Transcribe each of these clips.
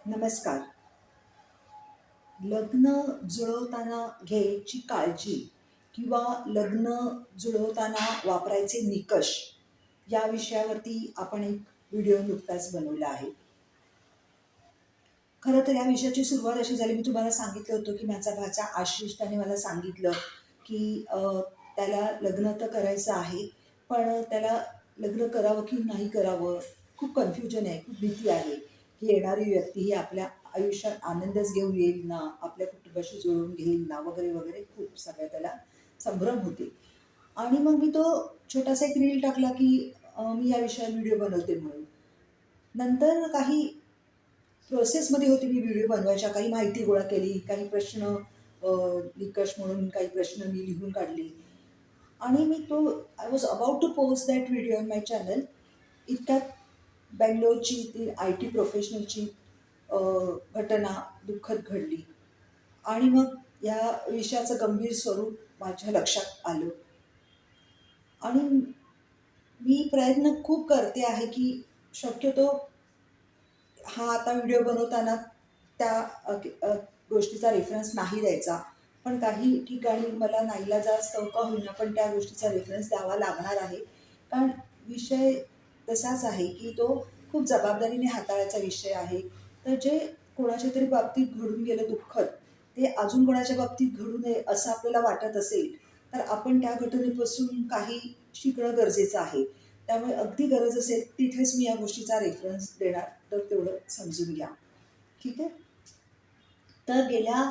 नमस्कार. लग्न जुळवताना घ्यायची काळजी किंवा लग्न जुळवताना वापरायचे निकष या विषयावरती आपण एक व्हिडिओ नुकताच बनवला आहे. खरं तर या विषयाची सुरुवात अशी झाली, मी तुम्हाला सांगितलं होतं की माझा भाचा आशिष त्याने मला सांगितलं की त्याला लग्न तर करायचं आहे, पण त्याला लग्न करावं की नाही करावं खूप कन्फ्युजन आहे, खूप भीती आहे की येणारी व्यक्ती ही आपल्या आयुष्यात आनंदच घेऊन येईल ना, आपल्या कुटुंबाशी जुळवून घेईल ना, वगैरे वगैरे खूप सगळ्या त्याला संभ्रम होते. आणि मग मी तो छोटासा एक रील टाकला की मी या विषयावर व्हिडिओ बनवते म्हणून. नंतर काही प्रोसेसमध्ये होते मी व्हिडिओ बनवायच्या, काही माहिती गोळा केली, काही प्रश्न निकष म्हणून काही प्रश्न मी लिहून काढले आणि मी तो I was about to post that video on my channel. इतक्यात बँगलोरची ती आय टी प्रोफेशनलची घटना दुःखद घडली आणि मग या विषयाचं गंभीर स्वरूप माझ्या लक्षात आलं आणि मी प्रयत्न खूप करते आहे की शक्यतो हा आता व्हिडिओ बनवताना त्या गोष्टीचा रेफरन्स नाही द्यायचा. पण काही ठिकाणी मला नाईलाजास्तव का होईना पण त्या गोष्टीचा रेफरन्स द्यावा लागणार आहे. कारण विषय तसाच आहे की तो खूप जबाबदारीने हाताळायचा विषय आहे. तर जे कोणाच्या तरी बाबतीत घडून गेलं दुःखद, ते अजून कोणाच्या बाबतीत घडू नये असं आपल्याला वाटत असेल, तर आपण त्या घटनेपासून काही शिकणं गरजेचं आहे. त्यामुळे अगदी गरज असेल तिथेच मी या गोष्टीचा रेफरन्स देणार, तर तेवढं समजून घ्या. ठीक आहे. तर गेल्या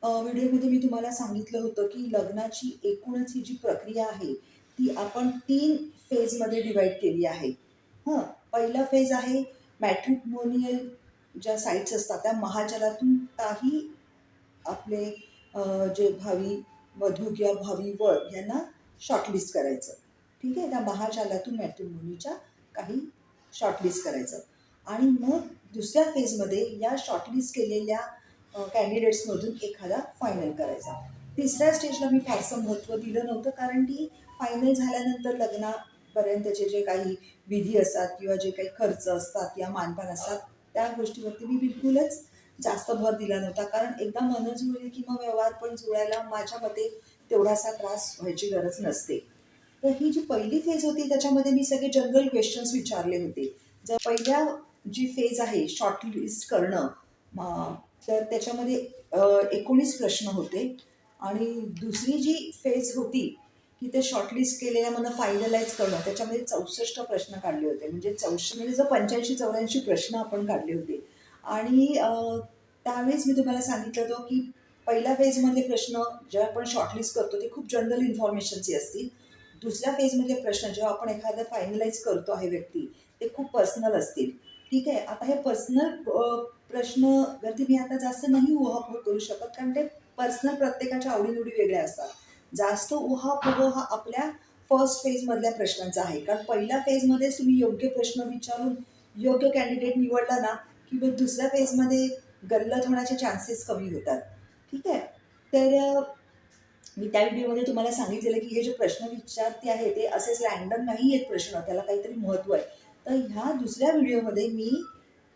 व्हिडिओमध्ये मी तुम्हाला सांगितलं होतं की लग्नाची एकूणच ही जी प्रक्रिया आहे ती आपण 3 फेजमध्ये डिवाईड केली आहे. हं. पहिला फेज आहे मॅट्रिमोनियल ज्या साईट्स असतात त्या महाजनातून काही आपले जे भावी वधू किंवा भावी वर यांना शॉर्टलिस्ट करायचं. ठीक आहे. त्या महाजालातून मॅट्रिमोनीच्या काही शॉर्टलिस्ट करायचं आणि मग दुसऱ्या फेजमध्ये या शॉर्टलिस्ट केलेल्या कॅन्डिडेट्समधून एखादा फायनल करायचा. तिसऱ्या स्टेजला मी फारसं महत्त्व दिलं नव्हतं, कारण की फायनल झाल्यानंतर लग्नापर्यंतचे जे काही विधी असतात किंवा जे काही खर्च असतात किंवा मानपान असतात त्या गोष्टीवरती मी बिलकुलच जास्त भर दिला नव्हता. कारण एकदा मन जुळली की मग व्यवहार पण जुळायला माझ्या मते तेवढासा त्रास व्हायची गरज नसते. तर ही जी पहिली फेज होती त्याच्यामध्ये मी सगळे जनरल क्वेश्चन्स विचारले होते. जर पहिल्या जी फेज आहे शॉर्टलिस्ट करणं, तर त्याच्यामध्ये 19 प्रश्न होते आणि दुसरी जी फेज होती की ते शॉर्टलिस्ट केलेल्यामधनं फायनलाइज करणं, त्याच्यामध्ये 64 प्रश्न काढले होते. म्हणजे म्हणजे जर 85-84 प्रश्न आपण काढले होते आणि त्यावेळेस मी तुम्हाला सांगितलं होतं की पहिल्या फेजमधले प्रश्न जेव्हा आपण शॉर्टलिस्ट करतो ते खूप जनरल इन्फॉर्मेशनचे असतील. दुसऱ्या फेजमधले प्रश्न जेव्हा आपण एखादं फायनलाइज करतो आहे व्यक्ती, ते खूप पर्सनल असतील. ठीक आहे. आता हे पर्सनल प्रश्नावरती मी आता जास्त नाही उहापोह करू शकत, कारण ते पर्सनल प्रत्येकाच्या आवडीनिवडी वेगळ्या असतात. जास्त उहापोह हा आपल्या फर्स्ट फेजमधल्या प्रश्नांचा आहे. कारण पहिल्या फेजमध्येच तुम्ही योग्य प्रश्न विचारून योग्य कॅन्डिडेट निवडला ना, की मग दुसऱ्या फेजमध्ये गल्लत होण्याचे चान्सेस कमी होतात. ठीक आहे. तर मी त्या व्हिडिओमध्ये तुम्हाला सांगितलेलं की हे जे प्रश्न विचारते आहे ते असेच रँडम नाही आहेत प्रश्न, त्याला काहीतरी महत्त्व आहे. तर ह्या दुसऱ्या व्हिडिओमध्ये मी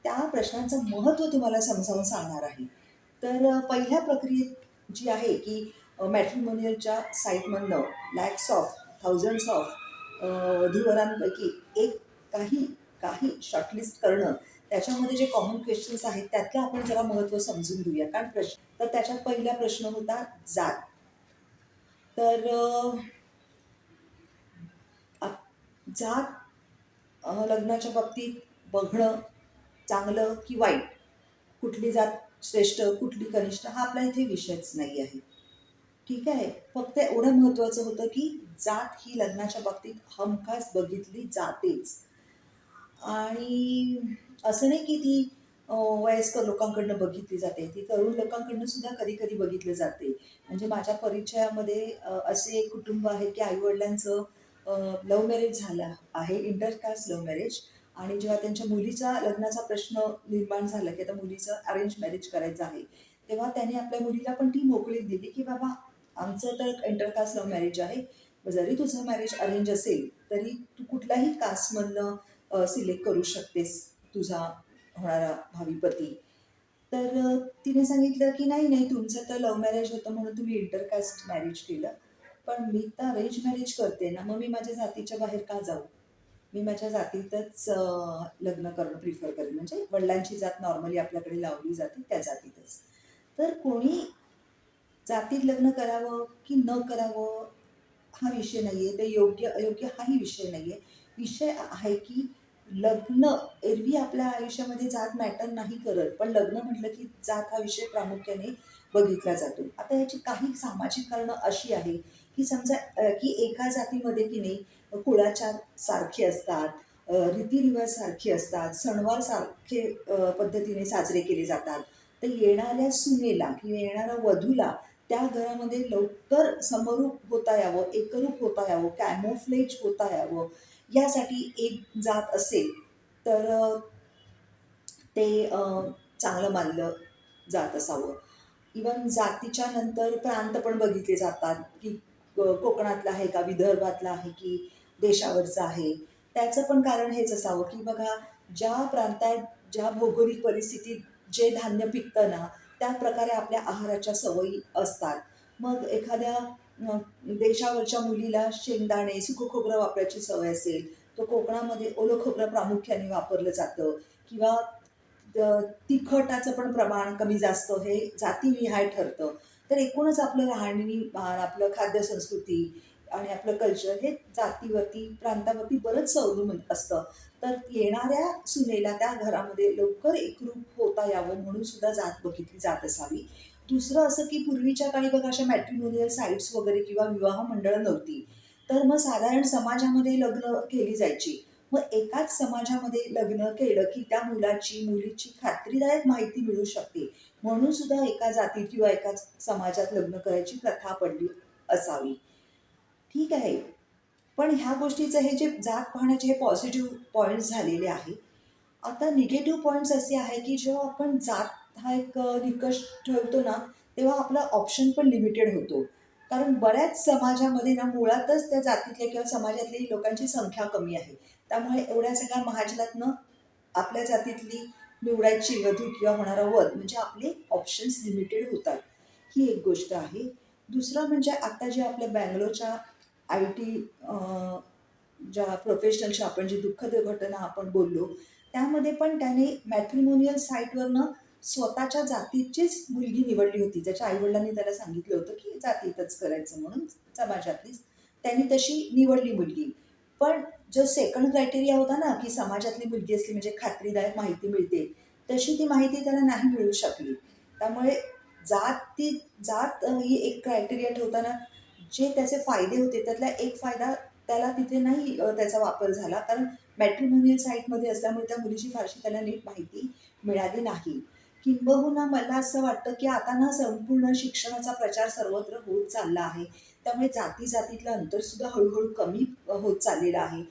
त्या प्रश्नांचं महत्त्व तुम्हाला समजावून सांगणार आहे. तर पहिल्या प्रक्रियेत जी आहे की मॅट्रिमोनियलच्या साईटमधनं लॅक्स ऑफ थाउजंड्स ऑफ वधूवरांपैकी एक काही काही शॉर्टलिस्ट करणं, त्याच्यामध्ये जे कॉमन क्वेश्चन्स आहेत त्यातलं आपण जरा महत्त्व समजून घेऊया. कारण तर त्याच्यात पहिला प्रश्न होता जात. तर जात लग्नाच्या बाबतीत बघणं चांगलं की वाईट, कुठली जात श्रेष्ठ कुठली कनिष्ठ हा आपला इथे विषयच नाही आहे. ठीक आहे. फक्त एवढं महत्त्वाचं होतं की जात ही लग्नाच्या बाबतीत हमखास बघितली जातेच. आणि असं नाही की ती वयस्कर लोकांकडनं बघितली जाते, ती तरुण लोकांकडनं सुद्धा कधी कधी बघितली जाते. म्हणजे माझ्या परिचयामध्ये असे एक कुटुंब आहे की आईवडिलांचं लव्ह मॅरेज झालं आहे, इंटरकास्ट लव्ह मॅरेज. आणि जेव्हा त्यांच्या मुलीचा लग्नाचा प्रश्न निर्माण झाला की आता मुलीचं अरेंज मॅरेज करायचं आहे, तेव्हा त्याने आपल्या मुलीला पण ती मोकळीक दिली की बाबा आमचं तर इंटरकास्ट लव्ह मॅरेज आहे, जरी तुझं मॅरेज अरेंज असेल तरी तू कुठल्याही कास्टमधनं सिलेक्ट करू शकतेस तुझा होणारा भावी पती. तर तिने सांगितलं की नाही नाही, तुमचं तर लव्ह मॅरेज होतं म्हणून तुम्ही इंटरकास्ट मॅरेज केलं, पण मी तर अरेंज मॅरेज करते ना, मग मी माझ्या जातीच्या बाहेर का जाऊ? मी माझ्या जातीतच लग्न करणं प्रिफर करेन, म्हणजे वडिलांची जात नॉर्मली आपल्याकडे लावली जाते त्या जातीतच. तर कोणी जातीत लग्न करावं की न करावं हा विषय नाही आहे, ते योग्य अयोग्य हाही विषय नाही आहे. विषय आहे की लग्न, एरवी आपल्या आयुष्यामध्ये जात मॅटर नाही करत, पण लग्न म्हटलं की जात हा विषय प्रामुख्याने बघितला जातो. आता याची काही सामाजिक कारणं अशी आहे की समजा की एका जातीमध्ये की नाही कुळाचार सारखे असतात, रीतिरिवाज सारखे असतात, सणवार सारखे पद्धतीने साजरे केले जातात. तर येणाऱ्या सुनेला किंवा येणाऱ्या वधूला त्या घरामध्ये लवकर समरूप होता यावं, एकरूप होता यावं, कॅमोफ्लेज होता यावं, यासाठी एक जात असेल तर ते चांगलं मानलं जात असावं. इवन जातीच्या नंतर प्रांत पण बघितले जातात, की कोकणातला आहे का, विदर्भातला आहे की देशावरचं आहे. त्याचं पण कारण हेच असावं, की बघा ज्या प्रांतात, ज्या भौगोलिक परिस्थितीत जे धान्य पिकतं ना, त्या प्रकारे आपल्या आहाराच्या सवयी असतात. मग एखाद्या देशावरच्या मुलीला शेंगदाणे, सुकं खोबरं वापरायची सवय असेल, तर कोकणामध्ये ओलं खोबरं प्रामुख्याने वापरलं जातं किंवा तिखटाचं पण प्रमाण कमी जास्त हे जातीनिहाय ठरतं. तर एकूणच आपलं राहणीमान, आपलं खाद्यसंस्कृती आणि आपलं कल्चर हे जातीवरती, प्रांतावरती बरंच अवलंबून असतं. तर येणाऱ्या सुनेला त्या घरामध्ये लवकर एकरूप होता यावं म्हणून सुद्धा जात बघितली जात असावी. दुसरं असं की पूर्वीच्या काळी बघा अशा मॅट्रिमोनियल साइट्स वगैरे किंवा विवाह मंडळं नव्हती. तर मग साधारण समाजामध्ये लग्न केली जायची. मग एकाच समाजामध्ये लग्न केलं की त्या मुलाची, मुलीची खात्रीदायक माहिती मिळू शकते. म्हणून सुद्धा एका जातीत किंवा एकाच समाजात लग्न करायची प्रथा पडली असावी. ठीक आहे. पण ह्या गोष्टीचं हे जे जात पाहण्याचे हे पॉझिटिव्ह पॉइंट्स झालेले आहे. आता निगेटिव्ह पॉइंट्स असे आहे की जेव्हा आपण जात हा एक निकष ठेवतो ना, तेव्हा आपला ऑप्शन पण लिमिटेड होतो. कारण बऱ्याच समाजामध्ये ना मुळातच त्या जातीतल्या किंवा समाजातली लोकांची संख्या कमी आहे. त्यामुळे एवढ्या सगळ्या महाजनातनं आपल्या जातीतली निवडायची वधू किंवा होणारा वर म्हणजे आपले ऑप्शन्स लिमिटेड होतात. ही एक गोष्ट आहे. दुसरं म्हणजे आता जे आपल्या बँगलोरच्या आय टी ज्या प्रोफेशनलची आपण जी दुःखद घटना आपण बोललो, त्यामध्ये पण त्याने मॅट्रिमोनियल साईटवरनं स्वतःच्या जातीचीच मुलगी निवडली होती. ज्याच्या आई-वडिलांनी त्याला सांगितलं होतं, की जातीतच करायचं म्हणून समाजातलीच. त्यांनी तशी निवडली मुलगी. पण जो सेकंड क्रायटेरिया होता ना, की समाजातली मुलगी असली म्हणजे खात्रीदायक माहिती मिळते, तशी ती माहिती त्याला नाही मिळू शकली. त्यामुळे जात ही एक क्रायटेरिया ठेवताना जे त्याचे फायदे होते, त्यातला एक फायदा त्याला तिथे नाही त्याचा वापर झाला. कारण मॅट्रिमोनियल साईटमध्ये असल्यामुळे त्या मुलीची फारशी त्याला नीट माहिती मिळाली नाही. किंबहुना मला असं वाटतं, की आता ना संपूर्ण शिक्षणाचा प्रचार सर्वत्र होत चालला आहे. त्यामुळे जाती-जातीतलं अंतरसुद्धा हळू कमी होत चाललेलं आहे.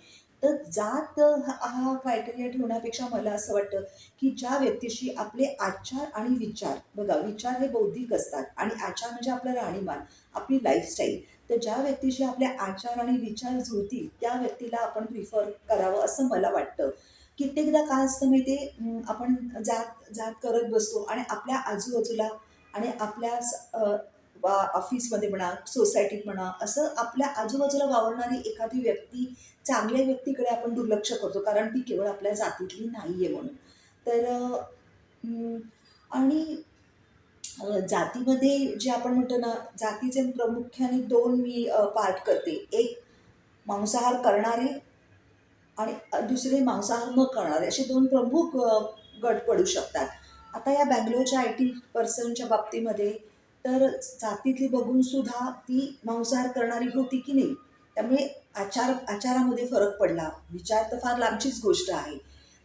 तर जात हा क्रायटेरिया ठेवण्यापेक्षा मला असं वाटतं, की ज्या व्यक्तीशी आपले आचार आणि विचार, बघा विचार हे बौद्धिक असतात आणि आचार म्हणजे आपलं राहणीमान, आपली लाईफस्टाईल. तर ज्या व्यक्तीशी आपले आचार आणि विचार जुळतील त्या व्यक्तीला आपण प्रिफर करावं असं मला वाटतं. कित्येकदा काय असतं माहिती आहे, आपण जात जात करत बसतो आणि आपल्या आजूबाजूला आणि आपल्या ऑफिसमध्ये म्हणा, सोसायटीत म्हणा, असं आपल्या आजूबाजूला वावरणारी एखादी व्यक्ती, चांगल्या व्यक्तीकडे आपण दुर्लक्ष करतो कारण ती केवळ आपल्या जातीतली नाही आहे म्हणून. तर आणि जातीमध्ये जे आपण म्हणतो ना, जातीचे प्रामुख्याने 2 मी पार्ट करते. एक मांसाहार करणारे आणि दुसरे मांसाहार न करणारे असे 2 प्रमुख गट पडू शकतात. आता या बंगलोरच्या आय-टी पर्सनच्या बाबतीमध्ये तर जातीतली बघून सुद्धा ती मांसाहार करणारी होती की नाही. त्यामुळे आचारामध्ये फरक पडला. विचार तर फार लांबचीच गोष्ट आहे.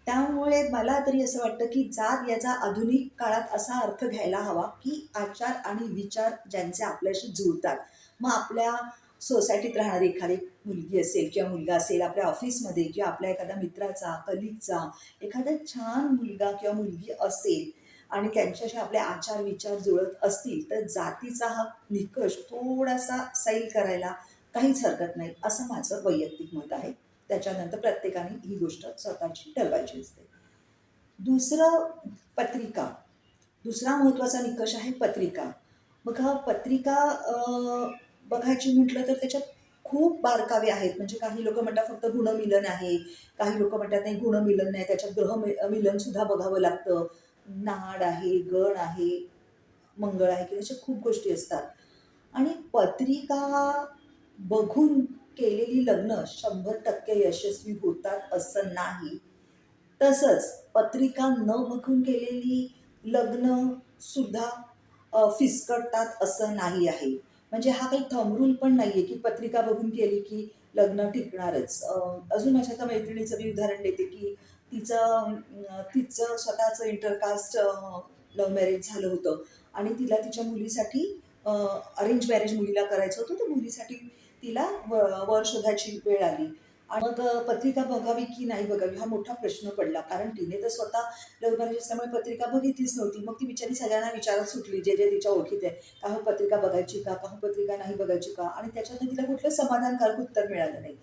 त्यामुळे मला तरी असं वाटतं, की जात याचा आधुनिक काळात असा अर्थ घ्यायला हवा, की आचार आणि विचार ज्यांचे आपल्याशी जुळतात. मग आपल्या सोसायटीत राहणारी एखादी मुलगी असेल किंवा मुलगा असेल, आपल्या ऑफिसमध्ये किंवा आपल्या एखाद्या मित्राचा, कलीगचा एखादा छान मुलगा किंवा मुलगी असेल आणि त्यांच्याशी आपले आचार-विचार जुळत असतील, तर जातीचा हा निकष थोडासा सैल करायला काहीच हरकत नाही, असं माझं वैयक्तिक मत आहे. त्याच्यानंतर प्रत्येकाने ही गोष्ट स्वतःची ठरवायची असते. दुसरं पत्रिका. दुसरा महत्त्वाचा निकष आहे पत्रिका. मग हा पत्रिका बघायची म्हटलं तर त्याच्यात खूप बारकावे आहेत. म्हणजे काही लोकं म्हणतात फक्त गुणमिलन आहे, काही लोकं म्हणतात नाही गुणमिलन नाही, त्याच्यात मिलनसुद्धा बघावं लागतं. नाड आहे, गण आहे, मंगळ आहे, की अशा खूप गोष्टी असतात. आणि पत्रिका बघून केलेली लग्न 100% यशस्वी होतात असं नाही. तसंच पत्रिका न बघून केलेली लग्नसुद्धा फिसकटतात असं नाही आहे. म्हणजे हा काही थंब रूल पण नाही आहे, की पत्रिका बघून केली की लग्न टिकणारच. अजून माझ्या एका मैत्रिणीचं मी उदाहरण देते, की तिचं स्वतःचं इंटरकास्ट लव्ह मॅरेज झालं होतं आणि तिला तिच्या मुलीसाठी अरेंज मॅरेज मुलीला करायचं होतं. तर मुलीसाठी तिला वर शोधायची वेळ आली. आणि मग पत्रिका बघावी की नाही बघावी हा मोठा प्रश्न पडला. कारण तिने तर स्वतः लव्ह मॅरेज असल्यामुळे पत्रिका बघितलीच नव्हती. मग ती बिचारी सगळ्यांना विचारत सुटली, जे जे तिच्या ओळखीत आहे. का हो पत्रिका बघायची का? का हो पत्रिका नाही बघायची का? आणि त्याच्यातून तिला कुठलं समाधानकारक उत्तर मिळालं नाही.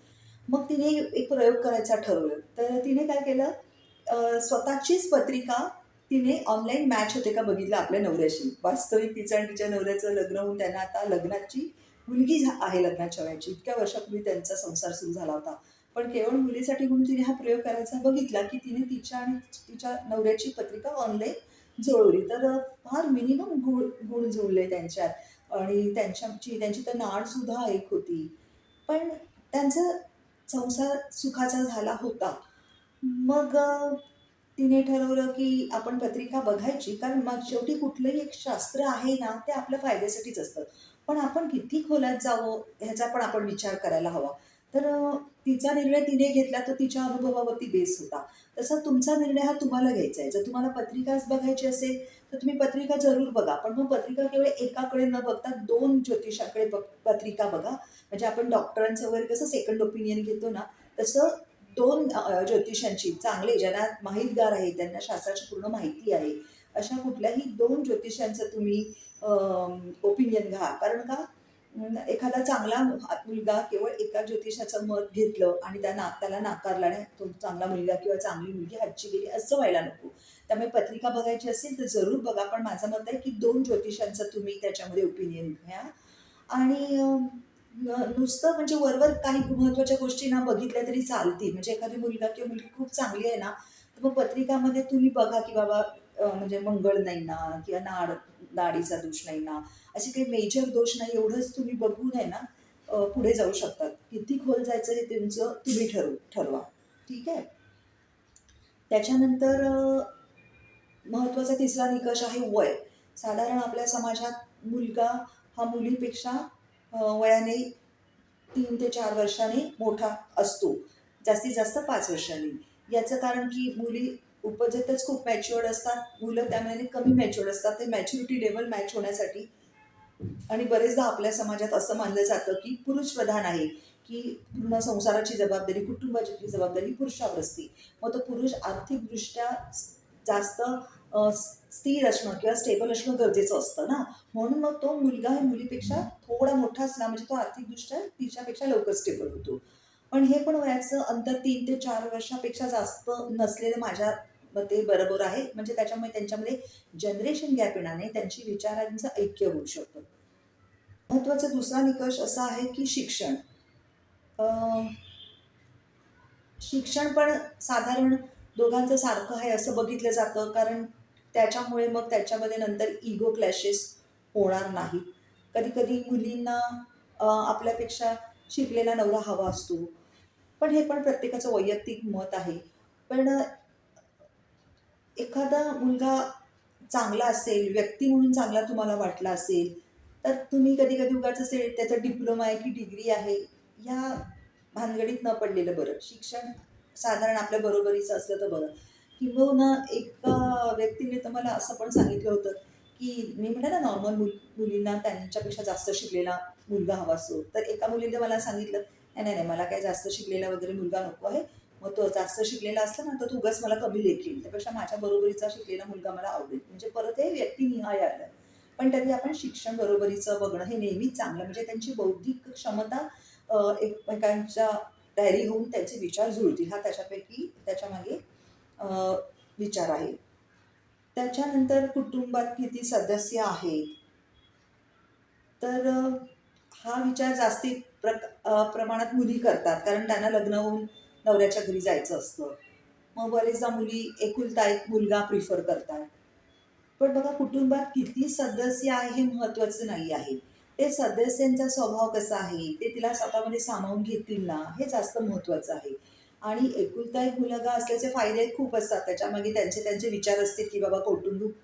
मग तिने एक प्रयोग करायचा ठरवलं. तर तिने काय केलं, स्वतःचीच पत्रिका तिने ऑनलाईन मॅच होते का बघितलं आपल्या नवऱ्याशी. वास्तविक तिचं आणि तिच्या नवऱ्याचं लग्न होऊन त्यांना आता लग्नाची मुलगी आहे लग्नाच्या वयाची. इतक्या वर्षापूर्वी त्यांचा संसार सुरू झाला होता. पण केवळ मुलीसाठी म्हणून तिने हा प्रयोग करायचा बघितला, की तिने तिच्या आणि तिच्या नवऱ्याची पत्रिका ऑनलाईन जुळवली. तर फार मिनिमम गुण जुळले त्यांच्यात आणि त्यांची तर नाडसुद्धा एक होती. पण त्यांचा संसार सुखाचा झाला होता. मग तिने ठरवलं की आपण पत्रिका बघायची. कारण मग शेवटी कुठलंही एक शास्त्र आहे ना, ते आपल्या फायद्यासाठीच असतं. पण आपण किती खोलात जावं ह्याचा पण आपण विचार करायला हवा. तर तिचा निर्णय तिने घेतला तो तिच्या अनुभवावरती बेस होता. तसा तुमचा निर्णय हा तुम्हाला घ्यायचा आहे. जर तुम्हाला पत्रिकाच बघायची असेल, तर तुम्ही पत्रिका जरूर बघा. पण मग पत्रिका केवळ एकाकडे न बघता 2 ज्योतिषाकडे पत्रिका बघा. म्हणजे आपण डॉक्टरांचं वगैरे कसं सेकंड ओपिनियन घेतो ना, तसं 2 ज्योतिषांची चांगले ज्यांना माहितगार आहे, त्यांना शास्त्राची पूर्ण माहिती आहे, अशा कुठल्याही 2 ज्योतिषांचं तुम्ही ओपिनियन घ्या. कारण का एखादा चांगला मुलगा केवळ एका ज्योतिषाचं मत घेतलं आणि त्याला नाकारलं आणि तो चांगला मुलगा किंवा चांगली मुलगी हातची गेली असं व्हायला नको. त्यामुळे पत्रिका बघायची असेल तर जरूर बघा. पण माझं मत आहे की 2 ज्योतिषांचं तुम्ही त्याच्यामध्ये ओपिनियन घ्या आणि नुसतं म्हणजे वरवर काही महत्त्वाच्या गोष्टी ना बघितल्या तरी चालतील. म्हणजे एखादी मुलगा किंवा मुलगी खूप चांगली आहे ना, तर मग पत्रिकामध्ये तुम्ही बघा की बाबा म्हणजे मंगळ नाही ना किंवा नाडीचा दोष नाही ना, असे काही मेजर दोष नाही एवढंच तुम्ही बघून आहे ना पुढे जाऊ शकतात. किती खोल जायचं हे तुमचं तुम्ही ठरवा. ठीक आहे. त्याच्यानंतर महत्त्वाचा तिसरा निकष आहे वय. साधारण आपल्या समाजात मुलगा हा मुलीपेक्षा वयाने 3 ते 4 वर्षांनी मोठा असतो. जास्तीत जास्त 5 वर्षांनी. याचं कारण की मुली उपजतच खूप मॅच्युअर्ड असतात. मुलं त्यामानाने कमी मॅच्युअर्ड असतात. ते मॅच्युरिटी लेव्हल मॅच होण्यासाठी आणि बरेचदा आपल्या समाजात असं मानलं जातं की पुरुष प्रधान आहे, की पूर्ण संसाराची जबाबदारी, कुटुंबाची जबाबदारी पुरुषावर असते. मग तो पुरुष आर्थिकदृष्ट्या जास्त स्थिर असणं किंवा स्टेबल असणं गरजेचं असतं ना. म्हणून मग तो मुलगा हे मुलीपेक्षा थोडा मोठा असला म्हणजे तो आर्थिकदृष्ट्या तिच्यापेक्षा लवकर स्टेबल होतो. पण हे पण वयाचं अंतर 3 ते 4 वर्षापेक्षा जास्त नसलेलं माझ्या मते बरोबर आहे. म्हणजे त्याच्यामुळे त्यांच्यामध्ये जनरेशन गॅप येणार नाही. त्यांची विचारांचं ऐक्य होऊ शकतं. महत्त्वाचा दुसरा निकष असा आहे की शिक्षण. अ, शिक्षण पण साधारण दोघांचं सारखं आहे असं बघितलं जातं. कारण त्याच्यामुळे मग त्याच्यामध्ये नंतर इगो क्लॅशेस होणार नाहीत. कधी-कधी मुलींना आपल्यापेक्षा शिकलेला नवरा हवा असतो. पण हे पण प्रत्येकाचं वैयक्तिक मत आहे. पण एखादा मुलगा चांगला असेल, व्यक्ती म्हणून चांगला तुम्हाला वाटला असेल, तर तुम्ही कधी-कधी उगाच असे त्याचा डिप्लोमा आहे की डिग्री आहे, ह्या भानगडीत न पडलेलं बरं. शिक्षण साधारण आपल्या बरोबरीचं असलं तर बरं. किंबहुना एका व्यक्तीने तर मला असं पण सांगितलं होतं, की मी म्हटलं ना नॉर्मल मुलींना त्यांच्यापेक्षा जास्त शिकलेला मुलगा हवा असतो. तर एका मुलीने मला सांगितलं, "नाही, नाही, नाही, मला काही जास्त शिकलेला वगैरे मुलगा नको आहे. मग तो जास्त शिकलेला असला ना, तर तो उगाच मला कमी लेखील. त्यापेक्षा माझ्या बरोबरीचा शिकलेला मुलगा मला आवडेल." म्हणजे परत हे व्यक्तिनिहाय आलं. पण तरी आपण शिक्षण बरोबरीचं बघणं हे नेहमीच चांगलं. म्हणजे त्यांची बौद्धिक क्षमता एकमेकांच्या तयारी होऊन त्यांचे विचार जुळतील. हा त्याच्यामागे अ, विचार आहे. त्याच्यानंतर कुटुंबात किती सदस्य आहेत, तर हा विचार जास्ती प्रमाणात मुली करतात, कारण त्यांना लग्न होऊन नवऱ्याच्या घरी जायचं असतं. मग बरेचदा मुली एकुलता एक मुलगा प्रिफर करतात. पण बघा, कुटुंबात किती सदस्य आहे हे महत्वाचं नाही आहे. ते सदस्यांचा स्वभाव कसा आहे, ते तिला स्वतःमध्ये सामावून घेतील ना, हे जास्त महत्वाचं आहे. आणि एकुलता एक मुलगा असल्याचे फायदे खूप असतात. त्याच्यामागे त्यांचे त्यांचे विचार असतील, की बाबा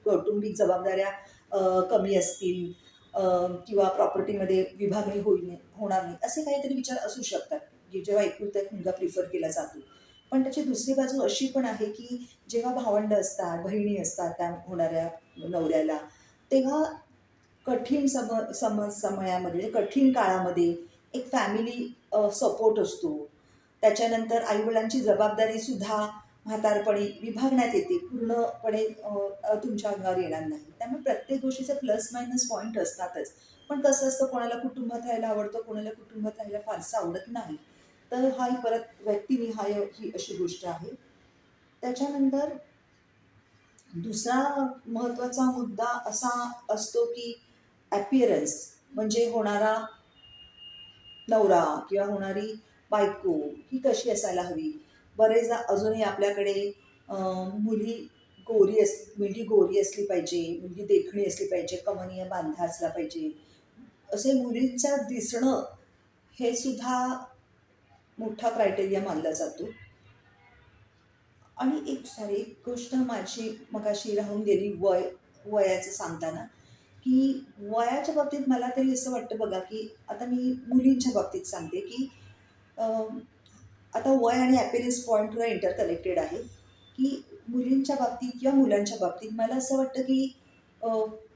कौटुंबिक जबाबदाऱ्या कमी असतील, अ, किंवा प्रॉपर्टीमध्ये विभागणी होणार नाही, असे काहीतरी विचार असू शकतात, की जेव्हा एकुलता एक मुलगा प्रिफर केला जातो. पण त्याची दुसरी बाजू अशी पण आहे, की जेव्हा भावंड असतात, बहिणी असतात त्या होणाऱ्या नवऱ्याला, तेव्हा कठीण समयामध्ये, म्हणजे कठीण काळामध्ये एक फॅमिली सपोर्ट असतो. त्याच्यानंतर आईवडिलांची जबाबदारी सुद्धा म्हातारपणी विभागण्यात येते, पूर्णपणे तुमच्या अंगावर येणार नाही. त्यामुळे प्रत्येक गोष्टीचे प्लस मायनस पॉईंट असतातच. पण कसं असतं, कोणाला कुटुंबात राहायला आवडतं, कोणाला कुटुंबात राहायला फारसं आवडत नाही. तर हाही परत व्यक्तिनिहाय ही अशी गोष्ट आहे. त्याच्यानंतर दुसरा महत्त्वाचा मुद्दा असा असतो, की ॲपिअरन्स, म्हणजे होणारा नवरा किंवा होणारी बायको ही कशी असायला हवी. बरेचदा अजूनही आपल्याकडे मुली मुलगी गोरी असली पाहिजे, मुलगी देखणी असली पाहिजे, कमनीय बांधा असला पाहिजे, असे मुलींचं दिसणं हे सुद्धा मोठा क्रायटेरिया मानला जातो. आणि एक गोष्ट माझी मगाशी राहून गेली, वयाचं सांगताना, की वयाच्या बाबतीत मला तरी असं वाटतं बघा, की आता मी मुलींच्या बाबतीत सांगते, की अ, आता वय आणि अपीअरन्स पॉइंटवर इंटरकनेक्टेड आहे, की मुलींच्या बाबतीत किंवा मुलांच्या बाबतीत मला असं वाटतं, की अ,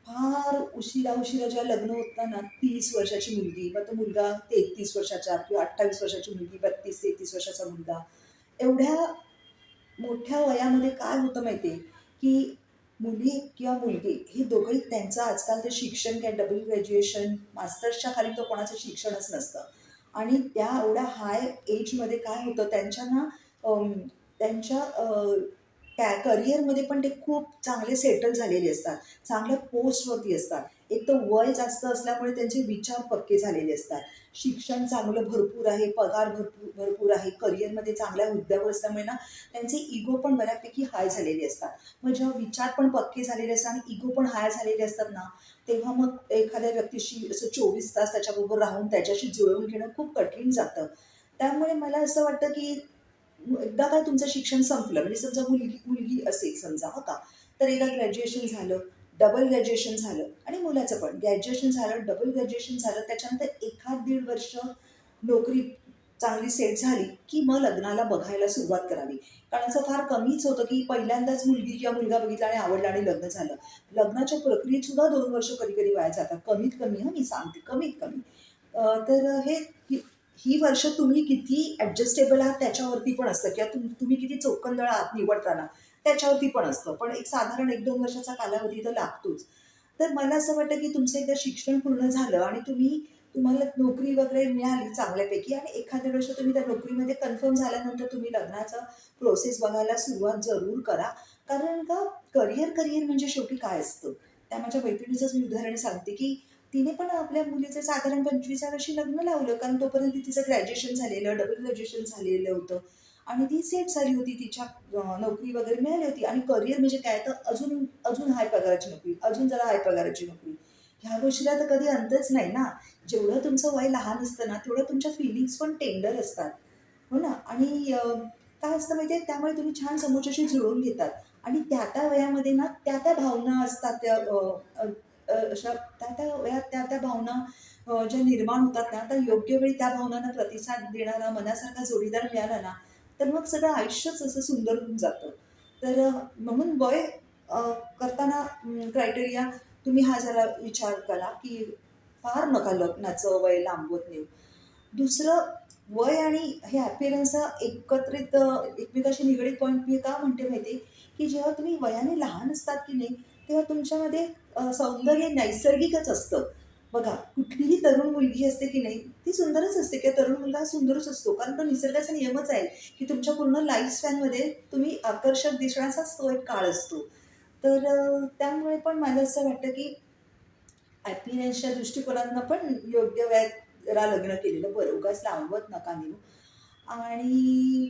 फार उशिरा जेव्हा लग्न होतं ना, 30 वर्षाची मुलगी, मग तो मुलगा 33 वर्षाचा, किंवा 28 वर्षाची मुलगी, 32-33 वर्षाचा मुलगा, एवढ्या मोठ्या वयामध्ये काय होतं माहिती आहे, की मुली किंवा मुलगी हे दोघंही त्यांचं आजकाल ते शिक्षण काय डबल ग्रॅज्युएशन, मास्टर्सच्या खाली तर कोणाचं शिक्षणच नसतं. आणि त्या एवढ्या हाय एजमध्ये काय होतं त्यांच्या ना, अम, त्यांच्या करिअरमध्ये पण ते खूप चांगले सेटल झालेले असतात, चांगल्या पोस्टवरती असतात. एक तर वय जास्त असल्यामुळे त्यांचे विचार पक्के झालेले असतात. शिक्षण चांगलं भरपूर आहे, पगार भरपूर भरपूर आहे, करिअरमध्ये चांगल्या हुद्द्यावर असल्यामुळे ना त्यांचे इगो पण बऱ्यापैकी हाय झालेले असतात. मग जेव्हा विचार पण पक्के झालेले असतात आणि इगो पण हाय झालेले असतात ना, तेव्हा मग एखाद्या व्यक्तीशी असं 24 तास त्याच्याबरोबर राहून त्याच्याशी जुळवून घेणं खूप कठीण जातं. त्यामुळे मला असं वाटतं, की एकदा काय तुमचं शिक्षण संपलं, म्हणजे समजा मुलगी मुलगी असेल समजा, हो का, तर एकदा ग्रॅज्युएशन झालं, डबल ग्रॅज्युएशन झालं, आणि मुलाचं पण ग्रॅज्युएशन झालं, डबल ग्रॅज्युएशन झालं, त्याच्यानंतर एखाद दीड वर्ष नोकरी चांगली सेट झाली, की मग लग्नाला बघायला सुरुवात करावी. कारण असं फार कमीच होतं, की पहिल्यांदाच मुलगी किंवा मुलगा बघितला आणि आवडला आणि लग्न झालं. लग्नाच्या प्रक्रियेत सुद्धा 2 वर्ष कधी-कधी वाया जातात. कमीत कमी, हां, मी सांगते, कमीत कमी. तर ही ही वर्ष तुम्ही किती ॲडजस्टेबल आहात त्याच्यावरती पण असतं, किंवा तुम्ही किती चोखंदळ आहात निवडताना त्याच्यावरती पण असतं. पण एक साधारण 1-2 वर्षाचा कालावधी तर लागतोच. तर मला असं वाटतं, की तुमचं एकदा शिक्षण पूर्ण झालं आणि तुम्हाला नोकरी वगैरे मिळाली चांगल्यापैकी, आणि एखाद्या वर्ष तुम्ही त्या नोकरीमध्ये कन्फर्म झाल्यानंतर तुम्ही लग्नाचा प्रोसेस बघायला सुरुवात जरूर करा. कारण का, करिअर म्हणजे शेवटी काय असतं? त्या माझ्या मैत्रिणीचंच मी उदाहरण सांगते, की तिने पण आपल्या मुलीचं साधारण 25व्या वर्षी लग्न लावलं, कारण तोपर्यंत तिचं ग्रॅज्युएशन झालेलं, डबल ग्रॅज्युएशन झालेलं होतं आणि ती सेट झाली होती. तिच्या नोकरी वगैरे मिळाली होती, आणि करिअर म्हणजे काय, तर अजून अजून हाय पगाराची नोकरी, अजून जरा हाय पगाराची नोकरी. ह्या गोष्टीला तर कधी अंतच नाही ना. जेवढं तुमचं वय लहान असतं ना, तेवढं तुमच्या फीलिंग्स पण टेंडर असतात. हो ना? आणि काय असतं माहिती आहे, त्यामुळे तुम्ही छान समोरच्याशी जुळवून घेतात, आणि त्या वयामध्ये ना त्या भावना असतात, त्या अशा त्या वयात त्या भावना ज्या निर्माण होतात ना, तर योग्य वेळी त्या भावनांना प्रतिसाद देणारा मनासारखा जोडीदार मिळाला ना, तर मग सगळं आयुष्यच असं सुंदर होऊन जातं. तर म्हणून वय अ, करताना क्रायटेरिया तुम्ही हा जरा विचार करा, की फार नका लग्नाचं वय लांबवत नेऊ. दुसरं, वय आणि हे अपीअरन्सचा एकत्रित एकमेकाशी निगडीत पॉइंट मी का म्हणते माहिती आहे, की जेव्हा तुम्ही वयाने लहान असतात की नाही, तेव्हा तुमच्यामध्ये सौंदर्य नैसर्गिकच असतं. बघा, कुठलीही तरुण मुलगी असते की नाही, ती सुंदरच असते, किंवा तरुण मुलगा हा सुंदरच असतो. कारण तो निसर्गाचा नियमच आहे, की तुमच्या पूर्ण लाईफ स्पॅनमध्ये तुम्ही आकर्षक दिसण्याचाच तो एक काळ असतो. तर त्यामुळे पण मला असं वाटतं की हॅपीनेसच्या दृष्टिकोनातनं पण योग्य वयात जरा लग्न केलेलं बरं. उगाच लांबवत नका नेऊ. आणि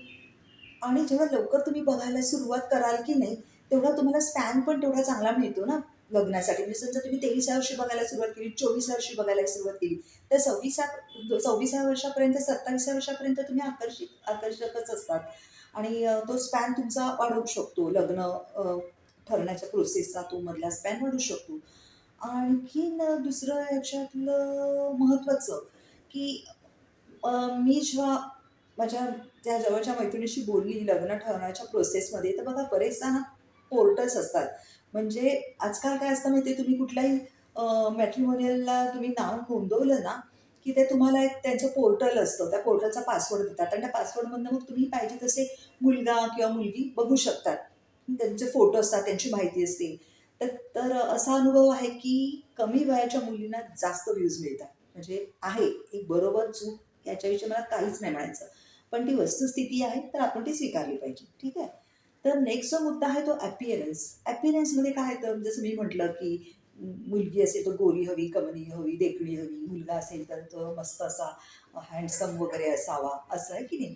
आणि जेव्हा लवकर तुम्ही बघायला सुरुवात कराल की नाही, तेवढा तुम्हाला स्पॅन पण तेवढा चांगला मिळतो ना लग्नासाठी. म्हणजे समजा तुम्ही 23व्या वर्षी बघायला सुरुवात केली, 24व्या वर्षी बघायला सुरुवात केली, तर 26व्या वर्षापर्यंत, 27व्या वर्षापर्यंत तुम्ही आकर्षकच असतात. आणि तो स्पॅन तुमचा वाढू शकतो. लग्न ठरण्याच्या प्रोसेसचा तो मधला स्पॅन वाढू शकतो. आणखीन दुसरं ह्याच्यातलं महत्त्वाचं, की मी जेव्हा माझ्या त्या जवळच्या मैत्रिणीशी बोलली लग्न ठरवण्याच्या प्रोसेसमध्ये, तर बघा बरेचदा ना पोर्टल्स असतात. म्हणजे आजकाल काय असतं माहिती आहे, तुम्ही कुठल्याही मॅट्रिमोनियलला तुम्ही नाव नोंदवलं ना, की ते तुम्हाला एक त्यांचं पोर्टल असतं. त्या पोर्टलचा पासवर्ड देतात आणि त्या पासवर्डमधनं मग तुम्ही पाहिजे तसे मुलगा किंवा मुलगी बघू शकतात. त्यांचे फोटो असतात, त्यांची माहिती असते. तर तर असा अनुभव आहे, की कमी वयाच्या मुलींना जास्त व्ह्यूज मिळतात. म्हणजे आहे एक बरोबर चूक याच्याविषयी मला काहीच नाही म्हणायचं. पण ती वस्तुस्थिती आहे, तर आपण ती स्वीकारली पाहिजे. ठीक आहे? तर नेक्स्ट जो मुद्दा आहे तो अपीअरन्स. अपीअरन्समध्ये काय येतं, जसं मी म्हटलं, की मुलगी असेल तर गोरी हवी, कमनीय हवी, देखणी हवी. मुलगा असेल तर तो मस्त असा हँडसम वगैरे असावा, असं आहे की नाही?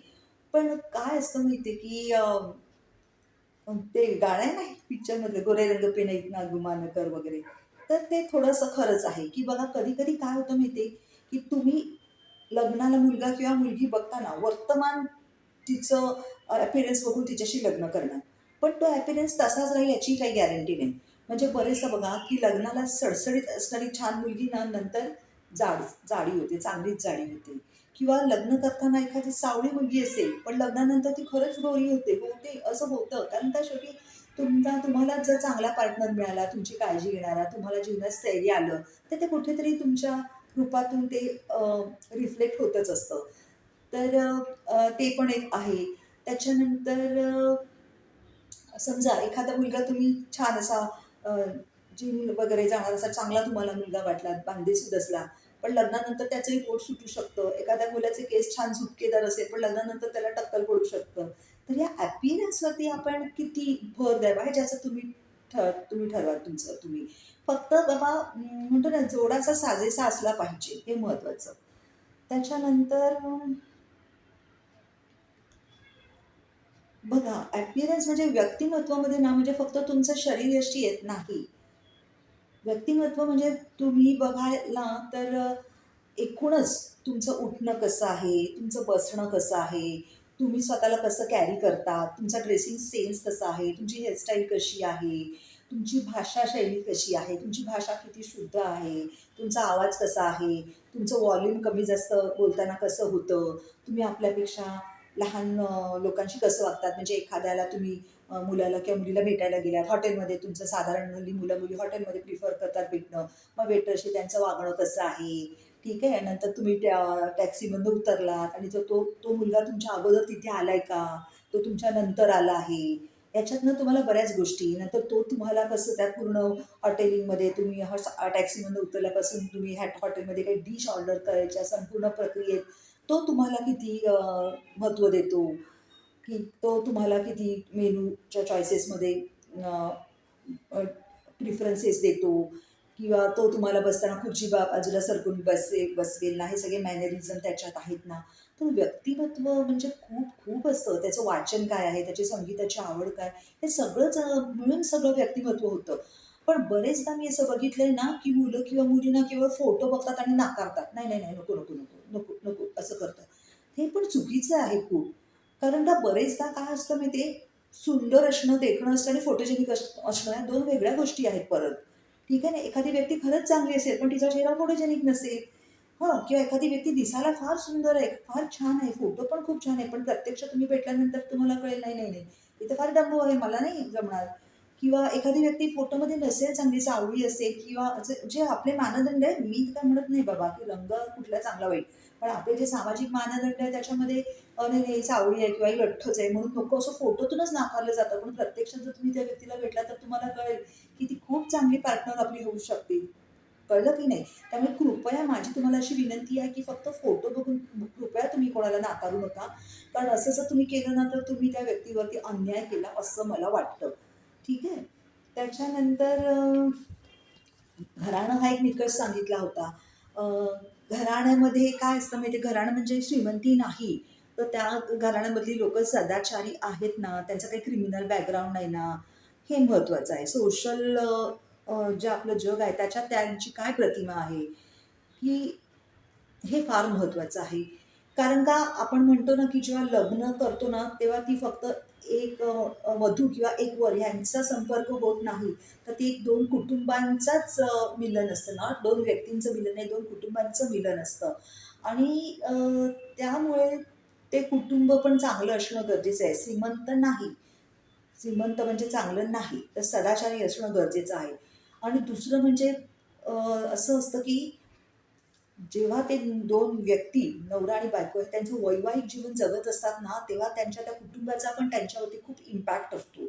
पण काय असतं माहिती की ते गाणं आहे ना पिक्चरमधलं, "गोरे रंग पे नहीं इतना गुमान कर" वगैरे. तर ते थोडंसं खरंच आहे, की बघा कधी-कधी काय होतं माहिती की तुम्ही लग्नाला मुलगा किंवा मुलगी बघताना वर्तमान तिचं अपीअरन्स बघून तिच्याशी लग्न करणार. पण तो अपीअरन्स तसाच राहील याची काही गॅरंटी नाही. म्हणजे बरेचदा बघा, की लग्नाला सडसडीत असणारी छान मुलगी ना नंतर जाडी होते, चांगलीच जाडी होते. किंवा लग्न करताना एखादी सावळी मुलगी असेल, पण लग्नानंतर ती खरंच गोरी होते. होते, असं होतं. कारण का शेवटी तुम्हाला जर चांगला पार्टनर मिळाला, तुमची काळजी घेणारा, तुम्हाला जीवनात स्थैर्य आलं, तर ते कुठेतरी तुमच्या रूपातून ते रिफ्लेक्ट होतच असतं. तर ते पण एक आहे. त्याच्यानंतर समजा एखादा मुलगा तुम्ही छान असा अ, जिम वगैरे जाणारा असा चांगला तुम्हाला मुलगा वाटला, बांधेसूद असला, पण लग्नानंतर त्याचंही पोट सुटू शकतं. एखाद्या मुलाचे केस छान झुपकेदार असेल, पण लग्नानंतर त्याला टक्कल पडू शकतं. तर या अपीअरन्सवरती आपण किती भर द्यावा हे ज्याचं तुम्ही ठरवा तुमचं तुम्ही. फक्त बाबा म्हणतो ना जोडाचा साजेसा असला पाहिजे, हे महत्वाचं. त्याच्यानंतर बघा अपीअरन्स म्हणजे व्यक्तिमत्वामध्ये ना म्हणजे फक्त तुमचं शरीरयष्टी येत नाही. व्यक्तिमत्व म्हणजे तुम्ही बघायला तर एकूणच तुमचं उठणं कसं आहे, तुमचं बसणं कसं आहे, तुम्ही स्वतःला कसं कॅरी करता, तुमचा ड्रेसिंग सेन्स कसा आहे, तुमची हेअरस्टाईल कशी आहे, तुमची भाषा शैली कशी आहे, तुमची भाषा किती शुद्ध आहे, तुमचा आवाज कसा आहे, तुमचं व्हॉल्यूम कमी जास्त बोलताना कसं होतं, तुम्ही आपल्यापेक्षा लहान लोकांशी कसं वागतात. म्हणजे एखाद्याला तुम्ही मुलाला किंवा मुलीला भेटायला गेल्यात हॉटेलमध्ये, तुमचं साधारण हल्ली मुलं मुली हॉटेलमध्ये प्रिफर करतात भेटणं. मग वेटरशी त्यांचं वागणं कसं आहे, ठीक आहे. नंतर तुम्ही त्या टॅक्सीमधनं उतरलात आणि जर तो तो मुलगा तुमच्या अगोदर तिथे आलाय का, तो तुमच्या नंतर आला आहे, याच्यातनं तुम्हाला बऱ्याच गोष्टी. नंतर तो तुम्हाला कसं त्या पूर्ण हॉटेलिंगमध्ये तुम्ही टॅक्सीमधनं उतरल्यापासून तुम्ही ह्या हॉटेलमध्ये काही डिश ऑर्डर करायच्या संपूर्ण प्रक्रियेत तो तुम्हाला किती महत्त्व देतो, की तो तुम्हाला किती मेनूच्या चॉईसेसमध्ये प्रिफरन्सेस देतो, किंवा तो तुम्हाला बसताना खुर्ची बाजूला सरकून बसवेल ना, हे सगळे मॅनरिझम त्याच्यात आहेत ना. तर व्यक्तिमत्व म्हणजे खूप खूप असतं. त्याचं वाचन काय आहे, त्याची संगीताची आवड काय, हे सगळंच मिळून सगळं व्यक्तिमत्व होतं. पण बरेचदा मी असं बघितलंय ना, की मुलं किंवा मुलींना केवळ फोटो बघतात आणि नाकारतात. नाही, नाही, नाही, नको, नको, नको, नको, नको असं करतात. हे पण चुकीचं आहे खूप. कारण का बरेचदा काय असतं माहिती आहे, सुंदर असणं, देखणं असतं आणि फोटोजेनिक असणं या 2 वेगळ्या गोष्टी आहेत परत. ठीक आहे ना? एखादी व्यक्ती खरंच चांगली असेल, पण तिचा चेहरा फोटोजेनिक नसेल. हं, किंवा एखादी व्यक्ती दिसायला फार सुंदर आहे, फार छान आहे, फोटो पण खूप छान आहे, पण प्रत्यक्ष तुम्ही भेटल्यानंतर तुम्हाला कळेल, नाही, नाही, नाही, ही तर फार डब्बू आहे, मला नाही जमणार. किंवा एखादी व्यक्ती फोटोमध्ये नसेल चांगली, सावळी असेल किंवा जे जे आपले मानदंड आहेत, मी तर काय म्हणत नाही बाबा, की रंग कुठला चांगला वाईट. पण आपले जे सामाजिक मानदंड आहेत त्याच्यामध्ये नाही, नाही, सावळी आहे किंवा ही लठ्ठच आहे म्हणून नको असं फोटोतूनच नाकारलं जातं. पण प्रत्यक्षात जर तुम्ही त्या व्यक्तीला भेटला तर तुम्हाला कळेल, की ती खूप चांगली पार्टनर आपली होऊ शकते. कळलं की नाही? त्यामुळे कृपया माझी तुम्हाला अशी विनंती आहे, की फक्त फोटो बघून कृपया तुम्ही कोणाला नाकारू नका. कारण असं जर तुम्ही केलं ना, तर तुम्ही त्या व्यक्तीवरती अन्याय केला असं मला वाटतं. ठीक आहे? त्याच्यानंतर घराणं हा एक निकष सांगितला होता. अ, घराण्यामध्ये काय असतं माहिती आहे, घराणं म्हणजे श्रीमंती नाही, तर त्या घराण्यामधली लोकं सदाचारी आहेत ना, त्यांचं काही क्रिमिनल बॅकग्राऊंड नाही ना, हे महत्त्वाचं आहे. सोशल जे आपलं जग आहे त्याच्यात त्यांची काय प्रतिमा आहे, की हे फार महत्त्वाचं आहे. कारण का आपण म्हणतो ना, की जेव्हा लग्न करतो ना, तेव्हा ती फक्त एक वधू किंवा एक वर ह्यांचा संपर्क होत नाही. तर ते एक 2 कुटुंबांचाच मिलन असतं ना, 2 व्यक्तींचं मिलन नाही, 2 कुटुंबांचं मिलन असतं. आणि त्यामुळे ते कुटुंब पण चांगलं असणं गरजेचं आहे. श्रीमंत नाही. श्रीमंत म्हणजे चांगलं नाही, तर सदाचारी असणं गरजेचं आहे. आणि दुसरं म्हणजे अ, असं असतं, की जेव्हा ते 2 व्यक्ती, नवरा आणि बायको हे त्यांचं वैवाहिक जीवन जगत असतात ना, तेव्हा त्यांच्या त्या कुटुंबाचा पण त्यांच्यावरती खूप इम्पॅक्ट असतो.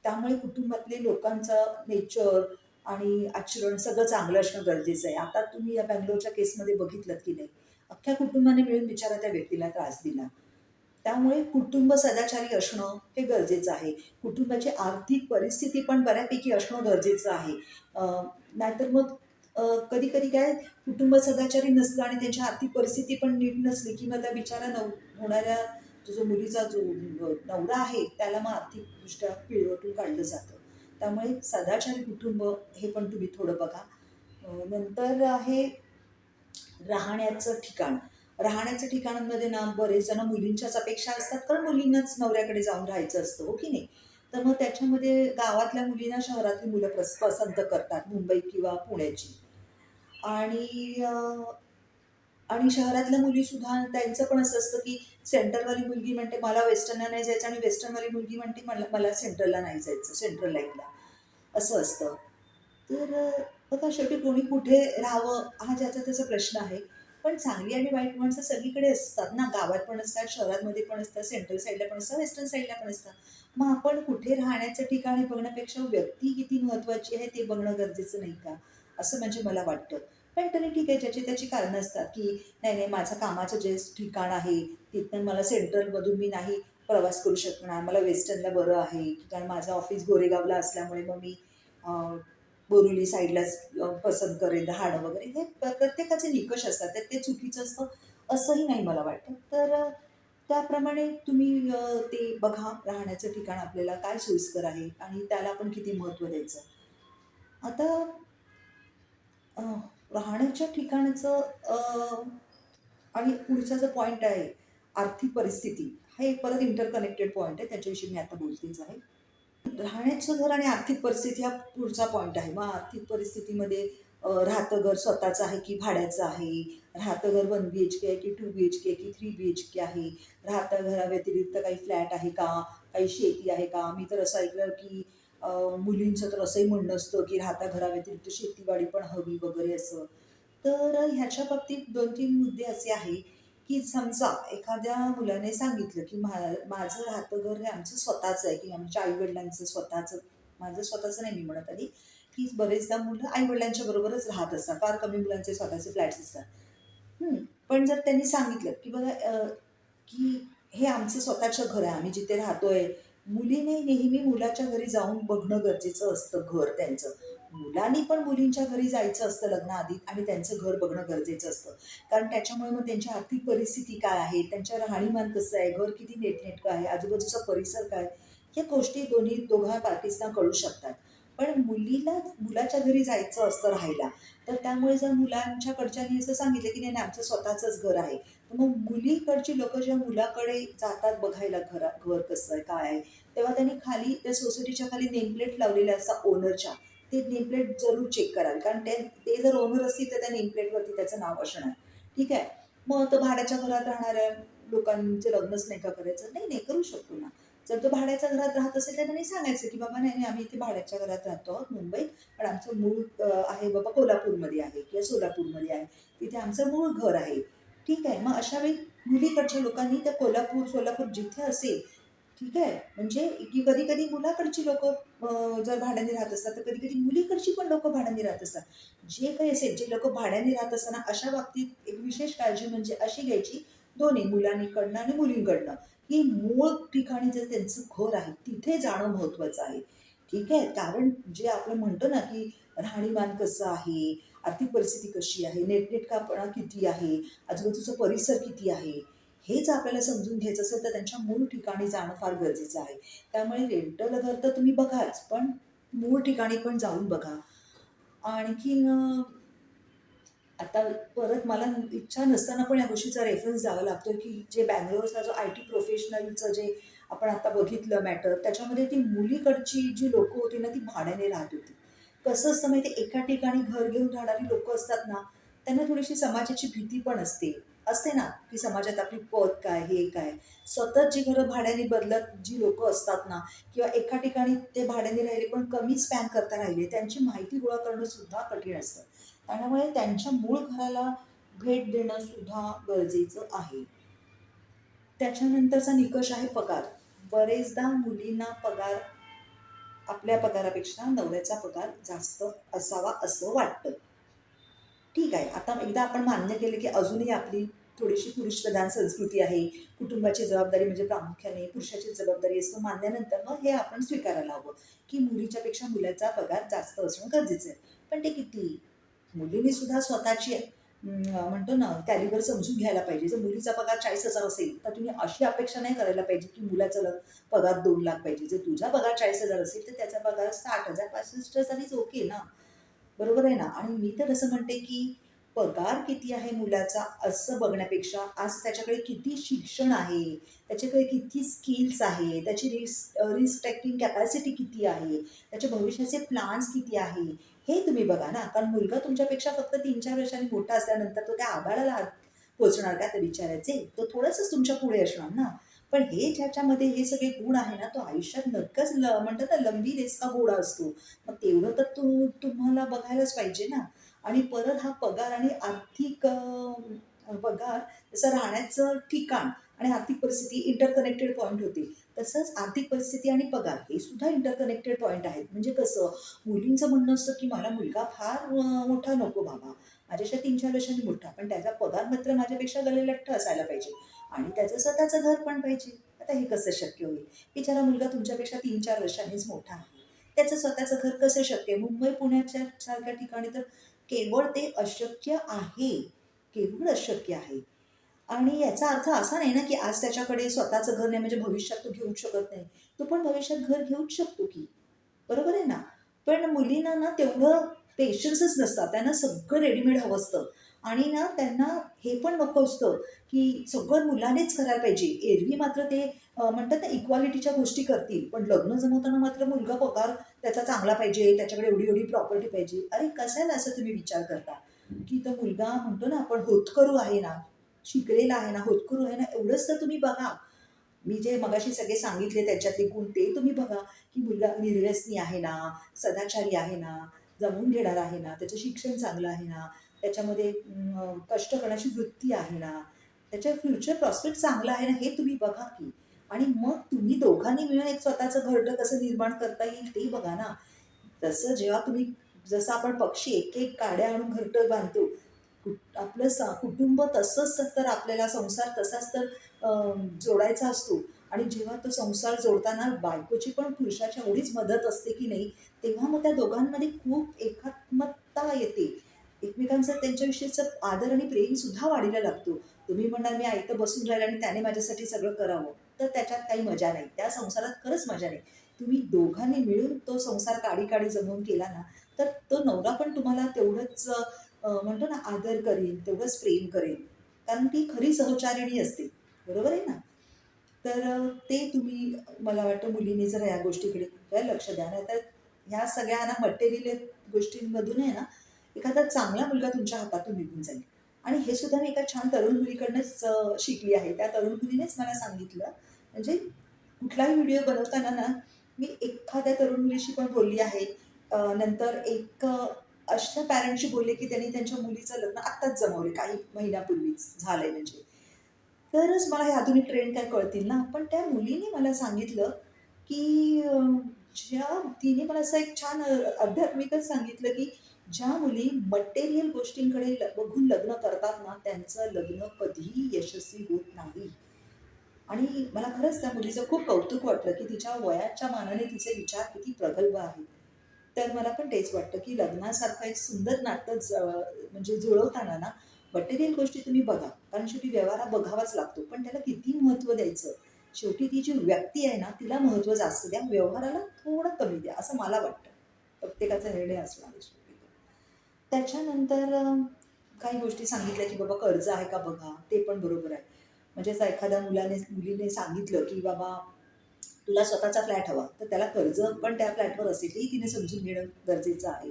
त्यामुळे कुटुंबातले लोकांचं नेचर आणि आचरण सगळं चांगलं असणं गरजेचं आहे. आता तुम्ही या बंगलोरच्या केसमध्ये बघितलत की नाही? अख्ख्या कुटुंबाने मिळून बिचारा त्या व्यक्तीला त्रास दिला. त्यामुळे कुटुंब सदाचारी असणं हे गरजेचं आहे. कुटुंबाची आर्थिक परिस्थिती पण बऱ्यापैकी असणं गरजेचं आहे. अ, नाहीतर मग कधी-कधी काय कुटुंब सदाचारी नसलं आणि त्यांची आर्थिक परिस्थिती पण नीट नसली, की मग त्या बिचारा होणाऱ्या जो मुलीचा जो नवरा आहे, त्याला मग आर्थिकदृष्ट्या पिळवटून काढलं जातं. त्यामुळे सदाचारी कुटुंब हे पण तुम्ही थोडं बघा. नंतर आहे राहण्याचं ठिकाण. राहण्याच्या ठिकाणांमध्ये ना बरेच जण मुलींच्याच अपेक्षा असतात, कारण मुलींनाच नवऱ्याकडे जाऊन राहायचं असतं, हो की नाही? तर मग त्याच्यामध्ये गावातल्या मुलींना शहरातली मुलं पसंत करतात, मुंबई किंवा पुण्याची. आणि आणि शहरातल्या मुलीसुद्धा त्यांचं पण असं असतं, की सेंट्रलवाली मुलगी म्हणते, "मला वेस्टर्नला नाही जायचं" आणि वेस्टर्नवाली मुलगी म्हणते, "मला मला सेंट्रलला नाही जायचं, सेंट्रल लाईफला." असं असतं. तर बघा शेवटी कोणी कुठे राहावं हा ज्याचा त्याचा प्रश्न आहे. पण चांगली आणि वाईट माणसं सगळीकडे असतात ना, गावात पण असतात, शहरांमध्ये पण असतात, सेंट्रल साईडला पण असतात, वेस्टर्न साईडला पण असतात. मग आपण कुठे राहण्याचं ठिकाण हे बघण्यापेक्षा व्यक्ती किती महत्त्वाची आहे ते बघणं गरजेचं नाही का? असं म्हणजे मला वाटतं. पण तरी ठीक आहे, ज्याची त्याची कारणं असतात, की नाही, नाही माझं कामाचं जे ठिकाण आहे, तिथनं मला सेंट्रलमधून मी नाही प्रवास करू शकणार. मला वेस्टर्नला बरं आहे, कारण माझं ऑफिस गोरेगावला असल्यामुळे मग मी बोरिवली साईडलाच पसंत करेल राहणं वगैरे. हे प्रत्येकाचे निकष असतात. तर ते चुकीचं असतं असंही नाही मला वाटत. तर त्याप्रमाणे तुम्ही ते बघा राहण्याचं ठिकाण आपल्याला काय सोयीस्कर आहे आणि त्याला आपण किती महत्त्व द्यायचं. आता अ, राहण्याच्या ठिकाणाचं आणि पुढचा जो पॉइंट आहे, आर्थिक परिस्थिती, हा एक परत इंटरकनेक्टेड पॉइंट आहे. त्याच्याविषयी मी आता बोलतेच आहे. राहण्याचं घर आणि आर्थिक परिस्थिती हा पुढचा पॉइंट आहे. मग आर्थिक परिस्थितीमध्ये राहतं घर स्वतःचं आहे की भाड्याचं आहे? राहतं घर 1 बी-एच-के आहे की 2 बी-एच-के की 3 बी-एच-के आहे? राहत्या घराव्यतिरिक्त काही फ्लॅट आहे का? काही शेती आहे का? मी तर असं ऐकलं की मुलींचं तर असंही म्हणणं असतं की राहत्या घराव्यतिरिक्त शेतीवाडी पण हवी वगैरे असं. तर ह्याच्या बाबतीत 2-3 मुद्दे असे आहे, की समजा एखाद्या मुलाने सांगितलं, की माझं राहतं घर हे आमचं स्वतःचं आहे, की आमच्या आई-वडिलांचं स्वतःचं. माझं स्वतःचं नाही मी म्हणत आली, की बरेचदा मुलं आई-वडिलांच्या बरोबरच राहत असतात. फार कमी मुलांचे स्वतःचे फ्लॅट्स असतात. हं. पण जर त्यांनी सांगितलं, की बघा की हे आमचं स्वतःचं घर आहे, आम्ही जिथे राहतोय. मुलीने नेहमी मुलाच्या घरी जाऊन बघणं गरजेचं असतं घर त्यांचं. मुलांनी पण मुलींच्या घरी जायचं असतं लग्नाआधी आणि त्यांचं घर बघणं गरजेचं असतं. कारण त्याच्यामुळे मग त्यांची आर्थिक परिस्थिती काय आहे, त्यांचं राहणीमान कसं आहे, घर किती नीटनेटकं आहे, आजूबाजूचा परिसर काय, या गोष्टी दोघा पार्टीजना कळू शकतात. पण मुलाच्या घरी जायचं असतं राहायला. तर त्यामुळे जर मुलांच्याकडच्यांनी असं सांगितलं, की नाही, नाही आमचं स्वतःचंच घर आहे. तर मग मुलीकडची लोकं जेव्हा मुलाकडे जातात बघायला घर कसं आहे, काय आहे, तेव्हा त्यांनी खाली त्या सोसायटीच्या खाली नेमप्लेट लावलेल्या असतात ओनरच्या. ते नेमप्लेट जरूर चेक करावी. कारण ते ते जर ओनर असतील तर त्या नेमप्लेटवरती त्याचं नाव असणार. ठीक आहे. मग तो भाड्याच्या घरात राहणाऱ्या लोकांचं लग्नच नाही का करायचं? नाही, नाही करू शकतो ना. जर तो भाड्याच्या घरात राहत असेल तर त्यांनी सांगायचं, की "बाबा नाही, नाही आम्ही इथे भाड्याच्या घरात राहतो आहोत मुंबईत. पण आमचं मूळ आहे बाबा कोल्हापूरमध्ये आहे किंवा सोलापूरमध्ये आहे. तिथे आमचं मूळ घर आहे." ठीक आहे. मग अशा वेळी मुलीकडच्या लोकांनी त्या कोल्हापूर, सोलापूर जिथे असेल, ठीक आहे. म्हणजे की कधी-कधी मुलाकडची लोकं जर भाड्याने राहत असतात, तर कधी-कधी मुलीकडची पण लोकं भाड्याने राहत असतात. जे काही असेल, जे लोकं भाड्याने राहत असताना अशा बाबतीत एक विशेष काळजी म्हणजे अशी घ्यायची दोन्ही मुलांकडनं आणि मुलींकडनं, की मूळ ठिकाणी जे त्यांचं घर आहे, तिथे जाणं महत्त्वाचं आहे. ठीक आहे. कारण जे आपण म्हणतो ना, की राहणीमान कसं आहे, आर्थिक परिस्थिती कशी आहे, नेटनेटकापणा किती आहे, आजूबाजूचा परिसर किती आहे, हेच आपल्याला समजून घ्यायचं असेल तर त्यांच्या मूळ ठिकाणी जाणं फार गरजेचं आहे. त्यामुळे रेंटल घर तर तुम्ही बघाच, पण मूळ ठिकाणी पण जाऊन बघा. आणखीन आता परत मला इच्छा नसताना पण या गोष्टीचा रेफरन्स द्यावा लागतो, की जे बंगलोरचा जो आय-टी प्रोफेशनलचं जे आपण आता बघितलं मॅटर, त्याच्यामध्ये ती मुलीकडची जी लोकं होती ना, ती भाड्याने राहत होती. कसं असतं माहिती आहे, एका ठिकाणी घर घेऊन राहणारी लोकं असतात ना, त्यांना थोडीशी समाजाची भीती पण असते. असते ना, की समाजात आपली पत काय, हे काय? सतत जी घरं भाड्याने बदलत जी लोकं असतात ना किंवा एका ठिकाणी ते भाड्याने राहिले पण कमी स्पॅन करता राहिले, त्यांची माहिती गोळा करणं सुद्धा कठीण असतं. त्यामुळे त्यांच्या मूळ घराला भेट देणं सुद्धा गरजेचं आहे. त्याच्यानंतरचा निकष आहे पगार. बरेचदा मुलींना पगार आपल्या पगारापेक्षा नवऱ्याचा पगार जास्त असावा असं वाटतं. ठीक आहे. आता एकदा आपण मान्य केलं, की अजूनही आपली थोडीशी पुरुषप्रधान संस्कृती आहे. कुटुंबाची जबाबदारी म्हणजे प्रामुख्याने पुरुषाची जबाबदारी असतं मानल्यानंतर मग हे आपण स्वीकारायला हवं, की मुलीच्यापेक्षा मुलाचा पगार जास्त असणं गरजेचं आहे. पण ते किती? मुलींनी सुद्धा स्वतःची म्हणतो ना कॅलिबर समजून घ्यायला पाहिजे. जर मुलीचा पगार 40,000 असेल, तर तुम्ही अशी अपेक्षा नाही करायला पाहिजे, की मुलाचा पगार 2,00,000 पाहिजे. जर तुझा पगार 40,000 असेल, तर त्याचा पगार 60,000 65,000 इज ओके ना. बरोबर आहे ना? आणि मी तर असं म्हणते, की पगार किती आहे मुलाचा असं बघण्यापेक्षा आज त्याच्याकडे किती शिक्षण आहे, त्याच्याकडे किती स्किल्स आहे, त्याची रिस्क टेकिंग कॅपॅसिटी किती आहे, त्याच्या भविष्याचे प्लॅन्स किती आहे, हे तुम्ही बघा ना. कारण मुलगा तुमच्यापेक्षा फक्त 3-4 वर्षांनी मोठा असल्यानंतर तो त्या आभाळाला हात पोहोचणार का ते विचारायचे? तो थोडंसंच तुमच्या पुढे असणार ना. पण हे ज्याच्यामध्ये हे सगळे गुण आहे ना, तो आयुष्यात नक्कच म्हणतात ना, लंबी रेस का घोडा असतो. मग तेवढं तर तुम्हाला बघायलाच पाहिजे ना. आणि परत हा पगार आणि आर्थिक पगार जसं राहण्याचं ठिकाण आणि आर्थिक परिस्थिती इंटरकनेक्टेड पॉइंट होते. तसंच आर्थिक परिस्थिती आणि पगार हे सुद्धा इंटरकनेक्टेड पॉइंट आहेत. म्हणजे कसं मुलींचं म्हणणं असतं, की मला मुलगा फार मोठा नको बाबा. माझ्यापेक्षा 3-4 वर्षांनी मोठा. पण त्याचा पगार मात्र माझ्यापेक्षा गलेलठ्ठ असायला पाहिजे आणि त्याचं स्वतःचं घर पण पाहिजे. आता हे कसं शक्य होईल? बिचारा मुलगा तुमच्यापेक्षा 3-4 वर्षांनीच मोठा आहे. त्याचं स्वतःचं घर कसं शक्य आहे? मुंबई, पुण्याच्या सारख्या ठिकाणी तर केवळ ते अशक्य आहे. केवळ अशक्य आहे. आणि याचा अर्थ असा नाही ना, की आज त्याच्याकडे स्वतःचं घर नाही म्हणजे भविष्यात तो घेऊच शकत नाही. तो पण भविष्यात घर घेऊच शकतो की. बरोबर आहे ना? पण मुलींना ना तेवढं पेशन्सच नसतात. त्यांना सगळं रेडीमेड हवं असतं आणि ना त्यांना हे पण नको असतं, की सगळं मुलानेच करायला पाहिजे. एरवी मात्र ते म्हणतात ना इक्वालिटीच्या गोष्टी करतील. पण लग्न जमवताना मात्र मुलगा पगार त्याचा चांगला पाहिजे, त्याच्याकडे एवढी-एवढी प्रॉपर्टी पाहिजे. अरे कशाला असं तुम्ही विचार करता? की तो मुलगा म्हणतो ना आपण होतकरू आहे ना, शिकलेला आहे ना, होतकरू आहे ना, एवढंच तर तुम्ही बघा. मी जे मगाशी सगळे सांगितले त्याच्यातले गुण ते तुम्ही बघा, की मुलगा निर्व्यसनी आहे ना, सदाचारी आहे ना, जमवून घेणारा आहे ना, त्याचं शिक्षण चांगलं आहे ना, त्याच्यामध्ये कष्ट करण्याची वृत्ती आहे ना, त्याच्या फ्युचर प्रॉस्पेक्ट चांगला आहे ना, हे तुम्ही बघा की. आणि मग तुम्ही दोघांनी मिळून एक स्वतःचं घरटं कसं निर्माण करता येईल ते बघा ना. तसं जेव्हा तुम्ही जसं आपण पक्षी एक-एक काड्या आणून घरटं बांधतो, आपलं कुटुंब तसंच तर आपल्याला संसार तसाच तर जोडायचा असतो आणि जेव्हा तो संसार जोडताना बायकोची पण पुरुषाच्या एवढीच मदत असते की नाही, तेव्हा मग त्या दोघांमध्ये खूप एकात्मता येते. एकमेकांचं त्यांच्याविषयीचं आदर आणि प्रेम सुद्धा वाढीला लागतो. तुम्ही म्हणाल, "मी इथं बसून राहिलं आणि त्याने माझ्यासाठी सगळं करावं." तर त्याच्यात काही मजा नाही. त्या संसारात खरंच मजा नाही. तुम्ही दोघांनी मिळून तो संसार काडी-काडी जमवून केला ना, तर तो नवरा पण तुम्हाला तेवढंच म्हणतो ना आदर करेल, तेवढंच प्रेम करेल. कारण ती खरी सहचारिणी असते. बरोबर आहे ना? तर ते तुम्ही मला वाटतं मुलींनी जर या गोष्टीकडे खूप लक्ष द्या. नाहीतर ह्या सगळ्या ना मटेरियल गोष्टींमधून आहे ना, एखादा चांगला मुलगा तुमच्या हातातून निघून जाईल. आणि हे सुद्धा मी एका छान तरुण मुलीकडनंच शिकली आहे. त्या तरुण मुलीनेच मला सांगितलं. म्हणजे कुठलाही व्हिडिओ बनवताना ना, मी एखाद्या तरुण मुलीशी पण बोलली आहे. नंतर एक अशा पॅरेंटशी बोलले, की त्यांनी त्यांच्या मुलीचं लग्न आत्ताच जमवले काही महिन्यापूर्वीच झालंय म्हणजे. तरच मला हे आधुनिक ट्रेंड काय कळतील ना. पण त्या मुलीने मला सांगितलं, की तिने मला असं एक छान आध्यात्मिकच सांगितलं, की ज्या मुली मटेरियल गोष्टींकडे बघून लग्न करतात ना, त्यांचं लग्न कधीही यशस्वी होत नाही. आणि मला खरंच त्या मुलीचं खूप कौतुक वाटलं, की तिच्या वयाच्या मानाने तिचे विचार किती प्रगल्भ आहेत. तर मला पण तेच वाटतं, की लग्नासारखं एक सुंदर नातं म्हणजे जुळवताना ना, मटेरियल गोष्टी तुम्ही बघा. कारण शेवटी व्यवहार हा बघावाच लागतो. पण त्याला किती महत्त्व द्यायचं? शेवटी ती जी व्यक्ती आहे ना, तिला महत्त्व जास्त द्या. व्यवहाराला थोडं कमी द्या, असं मला वाटतं. प्रत्येकाचा निर्णय असणार आहे शेवटी. त्याच्यानंतर काही गोष्टी सांगितल्या, की बाबा कर्ज आहे का बघा. ते पण बरोबर आहे. म्हणजे असं एखाद्या मुलीने सांगितलं, की बाबा तुला स्वतःचा फ्लॅट हवा, तर त्याला कर्ज पण त्या फ्लॅटवर असेल हेही तिने समजून घेणं गरजेचं आहे.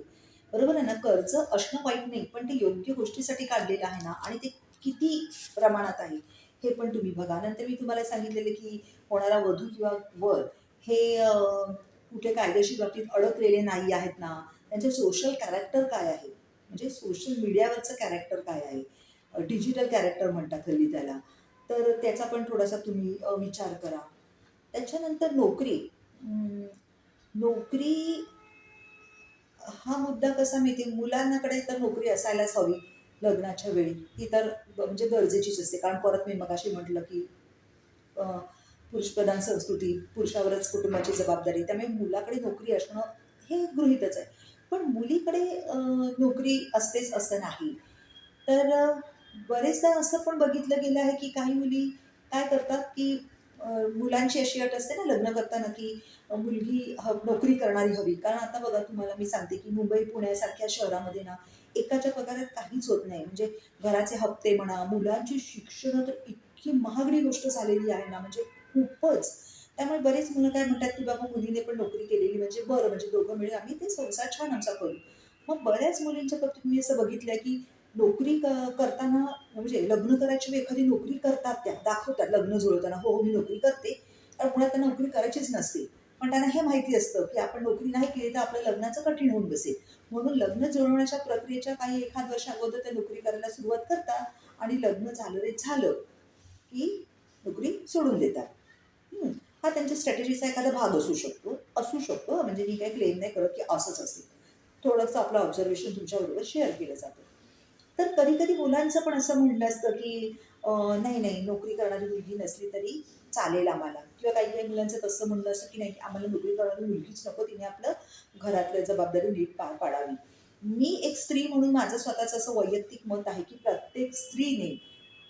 बरोबर आहे ना? कर्ज असणं वाईट नाही, पण ते योग्य गोष्टीसाठी काढलेलं आहे ना आणि ते किती प्रमाणात आहे, हे पण तुम्ही बघा. नंतर मी तुम्हाला सांगितलेलं, की होणारा वधू किंवा वर हे कुठे कायदेशीर बाबतीत अडकलेले नाही आहेत ना, त्यांचे सोशल कॅरेक्टर काय आहे? म्हणजे सोशल मीडियावरचं कॅरेक्टर काय आहे? डिजिटल कॅरेक्टर म्हणतात हल्ली त्याला. तर त्याचा पण थोडासा तुम्ही विचार करा. त्याच्यानंतर नोकरी. अं, नोकरी हा मुद्दा कसा माहिती आहे, मुलांकडे तर नोकरी असायलाच हवी लग्नाच्या वेळी. ती तर म्हणजे गरजेचीच असते. कारण परत मी मगाशी म्हटलं, की अ, पुरुषप्रधान संस्कृती, पुरुषावरच कुटुंबाची जबाबदारी. त्यामुळे मुलाकडे नोकरी असणं हे गृहीतच आहे. पण मुलीकडे नोकरी असतेच असं नाही. तर बरेचदा असं पण बघितलं गेलं आहे, की काही मुली काय करतात, की मुलांची अशी अट असते ना लग्न करताना, की मुलगी नोकरी करणारी हवी. कारण आता बघा तुम्हाला मी सांगते, की मुंबई, पुण्यासारख्या शहरामध्ये ना एकाच्या पगारात काहीच होत नाही. म्हणजे घराचे हप्ते म्हणा, मुलांची शिक्षणं तर इतकी महागडी गोष्ट झालेली आहे ना, म्हणजे खूपच. त्यामुळे बरेच मुलं काय म्हणतात, की बाबा मुलीने पण नोकरी केलेली म्हणजे बरं, म्हणजे दोघं मिळून आम्ही ते संसार छान आमचा करू. मग बऱ्याच मुलींच्या बाबतीत मी असं बघितलंय, की नोकरी करताना म्हणजे लग्न करायच्या वेळी एखादी नोकरी करतात त्या, दाखवतात लग्न जुळवताना, "हो, हो, मी नोकरी करते." कारण मुळात त्यांना नोकरी करायचीच नसते. पण त्यांना हे माहिती असतं, की आपण नोकरी नाही केली तर आपलं लग्नाचं कठीण होऊन बसेल. म्हणून लग्न जुळवण्याच्या प्रक्रियेच्या काही 1 वर्ष अगोदर ते नोकरी करायला सुरुवात करतात आणि लग्न झालं रे झालं, की नोकरी सोडून देतात. हं. हा त्यांच्या स्ट्रॅटेजीचा एखादा भाग असू शकतो. म्हणजे मी काही क्लेम नाही करत, की असंच असेल. थोडंसं आपलं ऑब्झर्वेशन तुमच्याबरोबर शेअर केलं जातं. तर कधी-कधी मुलांचं पण असं म्हणणं असतं, की नाही, नाही नोकरी करणारी मुलगी नसली तरी चालेल आम्हाला किंवा काही-काही मुलांचं तसं म्हणणं असतं, की नाही आम्हाला नोकरी करणारी मुलगीच नको, तिने आपलं घरातल्या जबाबदारी नीट पार पाडावी. मी एक स्त्री म्हणून माझं स्वतःचं असं वैयक्तिक मत आहे, की प्रत्येक स्त्रीने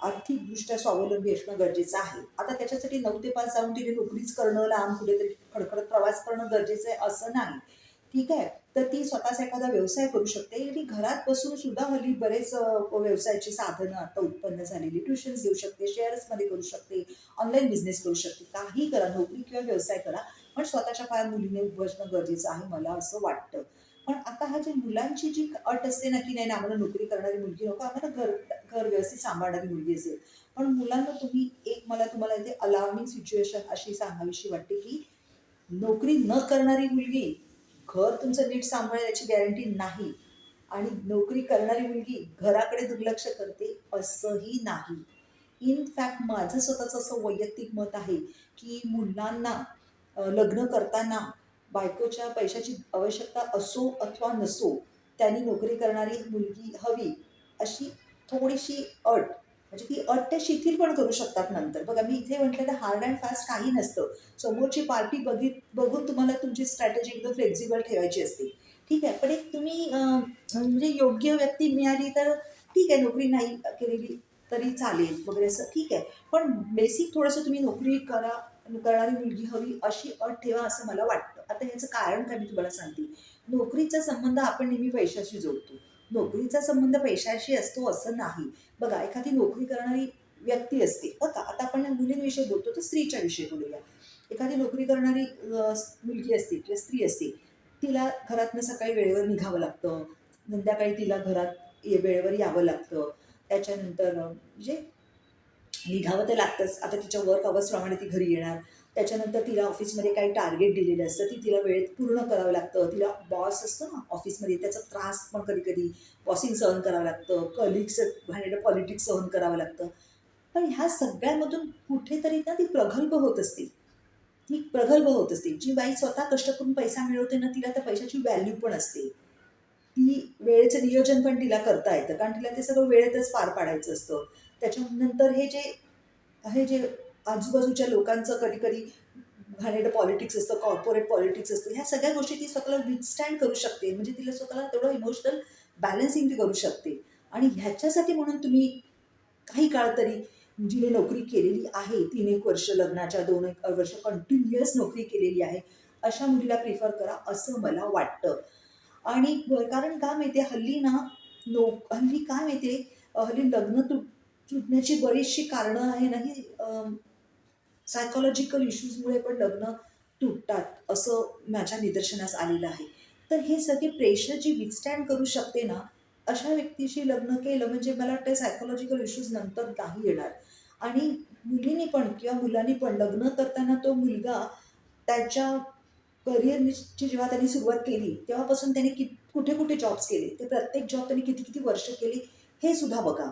आर्थिकदृष्ट्या स्वावलंबी असणं गरजेचं आहे. आता त्याच्यासाठी 9 ते 5 जाऊन तिने नोकरीच करणं, लांब कुठेतरी खडखडत प्रवास करणं गरजेचं आहे असं नाही. ठीक आहे. तर ती स्वतःचा एखादा व्यवसाय करू शकते. ती घरात बसून सुद्धा हल्ली बरेच व्यवसायाची साधनं आता उत्पन्न झालेली. ट्युशन्स घेऊ शकते, शेअर्समध्ये करू शकते, ऑनलाईन बिझनेस करू शकते. काहीही करा, नोकरी किंवा व्यवसाय करा. पण स्वतःच्या पायावर मुलीने उभं असणं गरजेचं आहे, मला असं वाटतं. पण आता हा जी मुलांची जी अट असते ना, की नाही, नाही आम्हाला नोकरी करणारी मुलगी नको, आम्हाला घर घर व्यवस्थित सांभाळणारी मुलगी असेल. पण मुलांना तुम्ही एक मला तुम्हाला इथे अलार्मिंग सिच्युएशन अशी सांगावीशी वाटते, की नोकरी न करणारी मुलगी घर तुमचं नीट सांभाळेल याची गॅरंटी नाही आणि नोकरी करणारी मुलगी घराकडे दुर्लक्ष करते असंही नाही. इन फॅक्ट माझं स्वतःचं असं वैयक्तिक मत आहे, की मुलांना लग्न करताना बायकोच्या पैशाची आवश्यकता असो अथवा नसो, त्यांनी नोकरी करणारी मुलगी हवी, अशी थोडीशी अट, म्हणजे ती अट ते शिथिल पण करू शकतात नंतर. बघा मी इथे म्हटलं तर हार्ड अँड फास्ट काही नसतं. समोरची पार्टी बघून तुम्हाला तुमची स्ट्रॅटेजी एकदम फ्लेक्सिबल ठेवायची असते. ठीक आहे. पण एक तुम्ही म्हणजे योग्य व्यक्ती मिळाली तर ठीक आहे, नोकरी नाही केलेली तरी चालेल वगैरे असं ठीक आहे. पण बेसिक थोडंसं तुम्ही नोकरी करणारी मुलगी हवी अशी अट ठेवा असं मला वाटतं. आता ह्याचं कारण काय मी तुम्हाला सांगते. नोकरीचा संबंध आपण नेहमी पैशाशी जोडतो. नोकरीचा संबंध पैशाशी असतो असं नाही. बघा एखादी नोकरी करणारी व्यक्ती असते. बरं का, आता आपण मुलींविषयी बोलतो तर स्त्रीच्या विषयी बोलूया. एखादी नोकरी करणारी मुलगी असते किंवा स्त्री असते. तिला घरातनं सकाळी वेळेवर निघावं लागतं. संध्याकाळी तिला घरात वेळेवर यावं लागतं. त्याच्यानंतर म्हणजे निघावं तर लागतंच. आता तिच्या वर्क अवर्सप्रमाणे ती घरी येणार. त्याच्यानंतर तिला ऑफिसमध्ये काही टार्गेट दिलेलं असतं, ती तिला वेळेत पूर्ण करावं लागतं. तिला बॉस असतो ना ऑफिसमध्ये, त्याचा त्रास पण कधी-कधी बॉसिंग सहन करावं लागतं. कलीग्सचं घाणेरडं पॉलिटिक्स सहन करावं लागतं. पण ह्या सगळ्यामधून कुठेतरी ना ती प्रगल्भ होत असते. ती प्रगल्भ होत असते. जी बाई स्वतः कष्ट करून पैसा मिळवते ना, तिला त्या पैशाची व्हॅल्यू पण असते. ती वेळेचं नियोजन पण तिला करता येतं. कारण तिला ते सगळं वेळेतच पार पाडायचं असतं. त्याच्यानंतर हे जे आजूबाजूच्या लोकांचं कधी कधी घाणेरडं पॉलिटिक्स असतं, कॉर्पोरेट पॉलिटिक्स असतं, ह्या सगळ्या गोष्टी ती स्वतःला विथस्टँड करू शकते. म्हणजे तिला स्वतःला तेवढं इमोशनल बॅलन्सिंग ती करू शकते. आणि ह्याच्यासाठी म्हणून तुम्ही काही काळ तरी जिने नोकरी केलेली आहे, 3-1 वर्ष लग्नाच्या, 2-1 वर्ष कंटिन्युअस नोकरी केलेली आहे, अशा मुलीला प्रिफर करा असं मला वाटतं. आणि कारण का माहिती हल्ली ना, हल्ली काय माहिती हल्ली लग्न तुटण्याची बरीचशी कारणं आहे ना, ही सायकॉलॉजिकल इश्यूजमुळे पण लग्न तुटतात असं माझ्या निदर्शनास आलेलं आहे. तर हे सगळे प्रेशर जी विथस्टँड करू शकते ना, अशा व्यक्तीशी लग्न केलं म्हणजे मला वाटतं सायकॉलॉजिकल इश्यूज नंतर नाही येणार. आणि मुलीने पण किंवा मुलांनी पण लग्न करताना तो मुलगा त्याच्या करिअरची जेव्हा त्यांनी सुरुवात केली तेव्हापासून त्यांनी कुठे कुठे जॉब्स केले, ते प्रत्येक जॉब त्यांनी किती किती वर्ष केली हे सुद्धा बघा.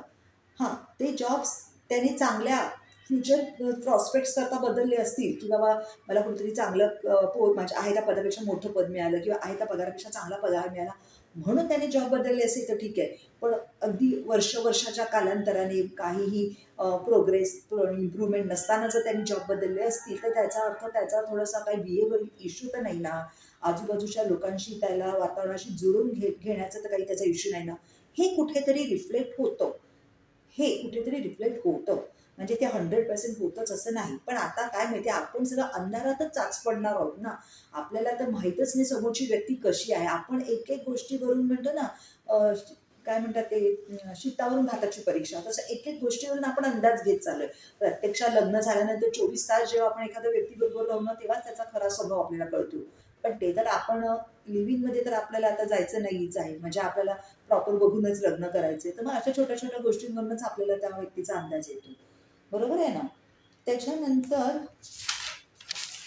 हां, ते जॉब्स त्याने चांगल्या फ्युचर प्रॉस्पेक्ट्स करता बदलले असतील, की बाबा मला कुठेतरी चांगलं माझ्या आहे त्या पदापेक्षा मोठं पद मिळालं किंवा आहे त्या पगारापेक्षा चांगला पगार मिळाला म्हणून त्याने जॉब बदलले असेल तर ठीक आहे. पण अगदी वर्षाच्या कालांतराने काहीही प्रोग्रेस इम्प्रूव्हमेंट नसताना जर त्यांनी जॉब बदलले असतील तर त्याचा अर्थ त्याचा थोडासा काही बिहेवियर इश्यू तर नाही ना, आजूबाजूच्या लोकांशी त्याला वातावरणाशी जुळून घेण्याचा तर काही त्याचा इश्यू नाही ना, हे कुठेतरी रिफ्लेक्ट होतं. हे कुठेतरी रिफ्लेक्ट होतं. म्हणजे ते 100% होतंच असं नाही. पण आता काय माहिती आपण सगळं अंधारातच चाच पडणार आहोत ना. आपल्याला तर माहीतच नाही समोरची व्यक्ती कशी आहे. आपण एक-एक गोष्टीवरून म्हणतो ना, काय म्हणतात ते शीतावरून भाताची परीक्षा. तसं एक-एक गोष्टीवरून आपण अंदाज घेत चाललोय. प्रत्यक्षात लग्न झाल्यानंतर 24 तास जेव्हा आपण एखाद्या व्यक्तीबरोबर राहू ना, तेव्हाच त्याचा खरा स्वभाव आपल्याला कळतो. पण ते तर आपण लिव्हिंगमध्ये तर आपल्याला आता जायचं नाहीच आहे. म्हणजे आपल्याला प्रॉपर बघूनच लग्न करायचंय. तर मग अशा छोट्या-छोट्या गोष्टींवरूनच आपल्याला त्या व्यक्तीचा अंदाज येतो. बरोबर आहे ना? त्याच्यानंतर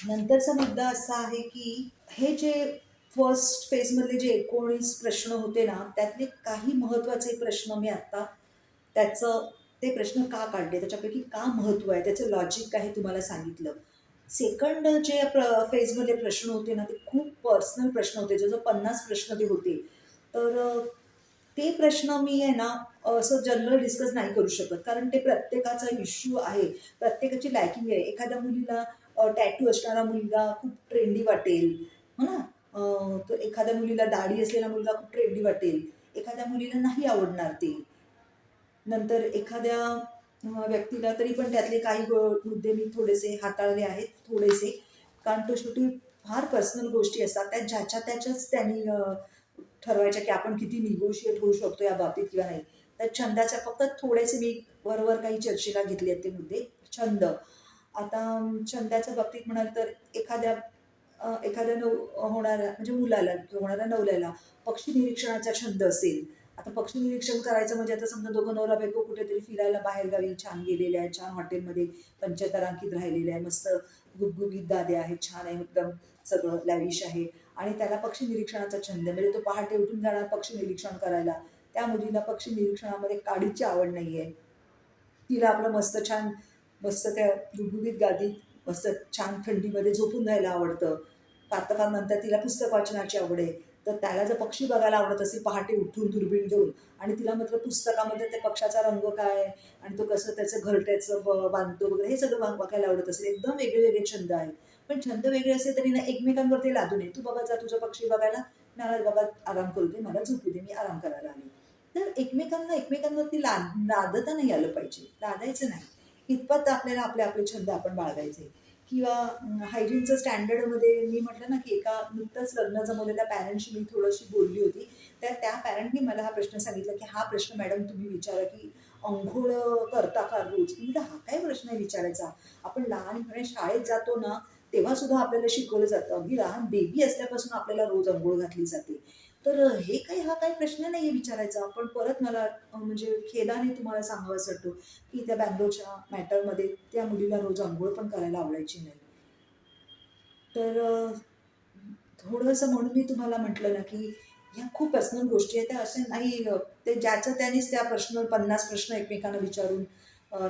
नंतरचा मुद्दा असा आहे, की हे जे फर्स्ट फेजमधले जे 19 प्रश्न होते ना, त्यातले काही महत्त्वाचे प्रश्न मी आत्ता त्याचं ते प्रश्न का काढले, त्याच्यापैकी का महत्त्व आहे, त्याचं लॉजिक काय हे तुम्हाला सांगितलं. सेकंड जे फेजमधले प्रश्न होते ना, ते खूप पर्सनल प्रश्न होते. जवळ 50 प्रश्न ते होते. तर ते प्रश्न मी आहे ना, असं जनरल डिस्कस नाही करू शकत. कारण ते प्रत्येकाचा इश्यू आहे. प्रत्येकाची लायकिंग आहे. एखाद्या मुलीला टॅटू असणारा मुलगा खूप ट्रेंडी वाटेल, हो ना? तर एखाद्या मुलीला दाढी असलेला मुलगा खूप ट्रेंडी वाटेल. एखाद्या मुलीला नाही आवडणार ते. नंतर एखाद्या व्यक्तीला तरी पण त्यातले काही मुद्दे मी थोडेसे हाताळले आहेत, थोडेसे. कारण तो शेवटी फार पर्सनल गोष्टी असतात. त्या ज्याच्या त्याच्याच त्यांनी ठरवायच्या, की आपण किती निगोशिएट होऊ शकतो या बाबतीत किंवा नाही. तर छंदाच्या फक्त थोडेसे मी वरवर काही चर्चेला घेतले आहेत ते मुद्दे. छंद. आता छंदाच्या बाबतीत म्हणाल तर एखाद्या होणाऱ्या म्हणजे मुलाला किंवा होणाऱ्या नवऱ्याला पक्षी निरीक्षणाचा छंद असेल. आता पक्षी निरीक्षण करायचं म्हणजे आता समजा दोघं नवरा-बायको कुठेतरी फिरायला बाहेरगावी छान गेलेले आहेत, छान हॉटेलमध्ये पंचतारांकित राहिलेले आहे, मस्त गुबगुबीत गाद्या आहेत, छान आहे एकदम सगळं लॅविश आहे आणि त्याला पक्षी निरीक्षणाचा छंद आहे. म्हणजे तो पहाटे उठून जाणार पक्षी निरीक्षण करायला. त्या मुलीला पक्षी निरीक्षणामध्ये काडीची आवड नाहीये. तिला आपलं मस्त त्या गुबगुबीत गादीत मस्त छान थंडीमध्ये झोपून राहायला आवडतं. फार तर फार नंतर तिला पुस्तक वाचनाची आवड आहे. तर त्याला जर पक्षी बघायला आवडत असेल पहाटे उठून दुर्बीण घेऊन आणि तिला मात्र पुस्तकामध्ये त्या पक्षाचा रंग काय आणि तो कसं त्याचं घरट्याचं बांधतो वगैरे हे सगळं बघायला आवडत असेल. एकदम वेगळे-वेगळे छंद आहेत. पण छंद वेगळे असले तरी ना एकमेकांवरती लादू नये. तू बाबा जा तुझा पक्षी बघायला, मला बाबा आराम करू दे, मला झोपू दे, मी आराम करायला आले. तर एकमेकांवरती लादता नाही आलं पाहिजे. लादायचं नाही. इतपत आपल्याला आपले आपले छंद आपण बाळगायचे. किंवा हायजीनचं स्टँडर्डमध्ये मी म्हटलं ना, की एका नुकतंच लग्न जमवलेल्या पॅरेंटशी मी थोडीशी बोलली होती. तर त्या पॅरेंटनी मला हा प्रश्न सांगितला, की "हा प्रश्न मॅडम तुम्ही विचारा, की अंघोळ करता का रोज?" मी म्हटलं, "हा काय प्रश्न आहे विचारायचा? आपण लहानपणी शाळेत जातो ना, तेव्हा सुद्धा आपल्याला शिकवलं जातं. अगदी लहान बेबी असल्यापासून आपल्याला रोज अंघोळ घातली जाते. तर हा काही प्रश्न नाहीये विचारायचा." पण परत मला म्हणजे खेदाने तुम्हाला सांगावसं वाटतं, की त्या बंगलोरच्या मॅटरमध्ये त्या मुलीला रोज अंघोळ पण करायला आवडायची नाही. तर थोडंसं म्हणून मी तुम्हाला म्हटलं ना, की ह्या खूप पर्सनल गोष्टी आहेत. त्या अशा नाही ते ज्याचं त्यानेच त्या पर्सनल 50 प्रश्न एकमेकांना विचारून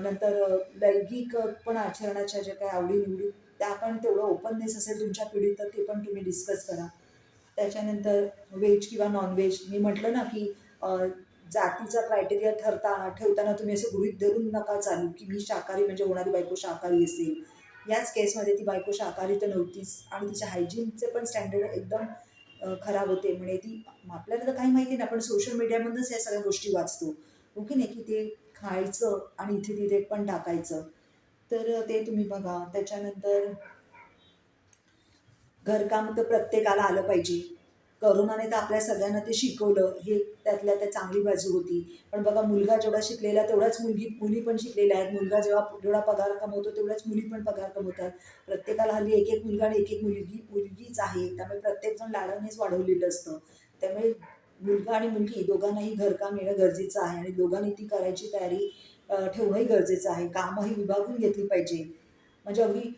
नंतर लैंगिक पण आचरणाच्या ज्या काही आवडी त्या पण तेवढं ओपननेस असेल तुमच्या पिढीत तर ते पण तुम्ही डिस्कस करा. त्याच्यानंतर व्हेज किंवा नॉन-व्हेज मी म्हटलं ना, की जातीचा क्रायटेरिया ठेवताना तुम्ही असं गृहीत धरून नका चालू की मी शाकाहारी म्हणजे होणारी बायको शाकाहारी असेल. याच केसमध्ये ती बायको शाकाहारी तर नव्हतीच आणि तिच्या हायजीनचे पण स्टँडर्ड एकदम खराब होते. म्हणजे ती आपल्याला तर काही माहिती नाही, आपण सोशल मीडियामधूनच या सगळ्या गोष्टी वाचतो. हो की नाही, की ते खायचं आणि इथे तिथे पण टाकायचं. तर ते तुम्ही बघा. त्याच्यानंतर घरकाम तर प्रत्येकाला आलं पाहिजे. करोनाने तर आपल्या सगळ्यांना ते शिकवलं, हे त्यातल्या त्या चांगली बाजू होती. पण बघा, मुलगा जेवढा शिकलेला तेवढाच मुली पण शिकलेल्या आहेत. मुलगा जेवढा पगार कमवतो तेवढाच मुली पण पगार कमवतात. प्रत्येकाला हल्ली एक एक मुलगा आणि एक एक मुलगीच आहे. त्यामुळे प्रत्येकजण लाडानेच वाढवलेलं असतं. त्यामुळे मुलगा आणि मुलगी दोघांनाही घरकाम येणं गरजेचं आहे आणि दोघांनी ती करायची तयारी ठेवणंही गरजेचं आहे. कामंही विभागून घेतली पाहिजे. म्हणजे अगदी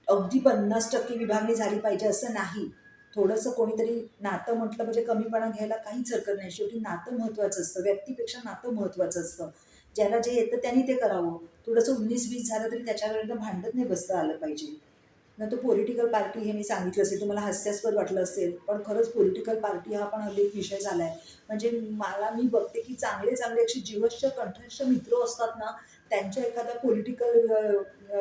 अगदी 50% विभागणी झाली पाहिजे असं नाही. थोडंसं कोणीतरी नातं म्हटलं म्हणजे कमीपणा घ्यायला काहीच हरकत नाही. शेवटी नातं महत्त्वाचं असतं. व्यक्तीपेक्षा नातं महत्त्वाचं असतं. ज्याला जे येतं त्यांनी ते करावं. थोडंसं 19-20 झालं तरी त्याच्यावर भांडत नाही बसता आलं पाहिजे. नंतर पॉलिटिकल पार्टी हे मी सांगितलं असेल, तुम्हाला हास्यास्पद वाटलं असेल, पण खरंच पॉलिटिकल पार्टी हा पण हल्ली एक विषय झाला आहे. म्हणजे मी बघते की चांगले चांगले असे जीवष्ट कंठस्थ मित्र असतात ना, त्यांच्या एखाद्या पॉलिटिकल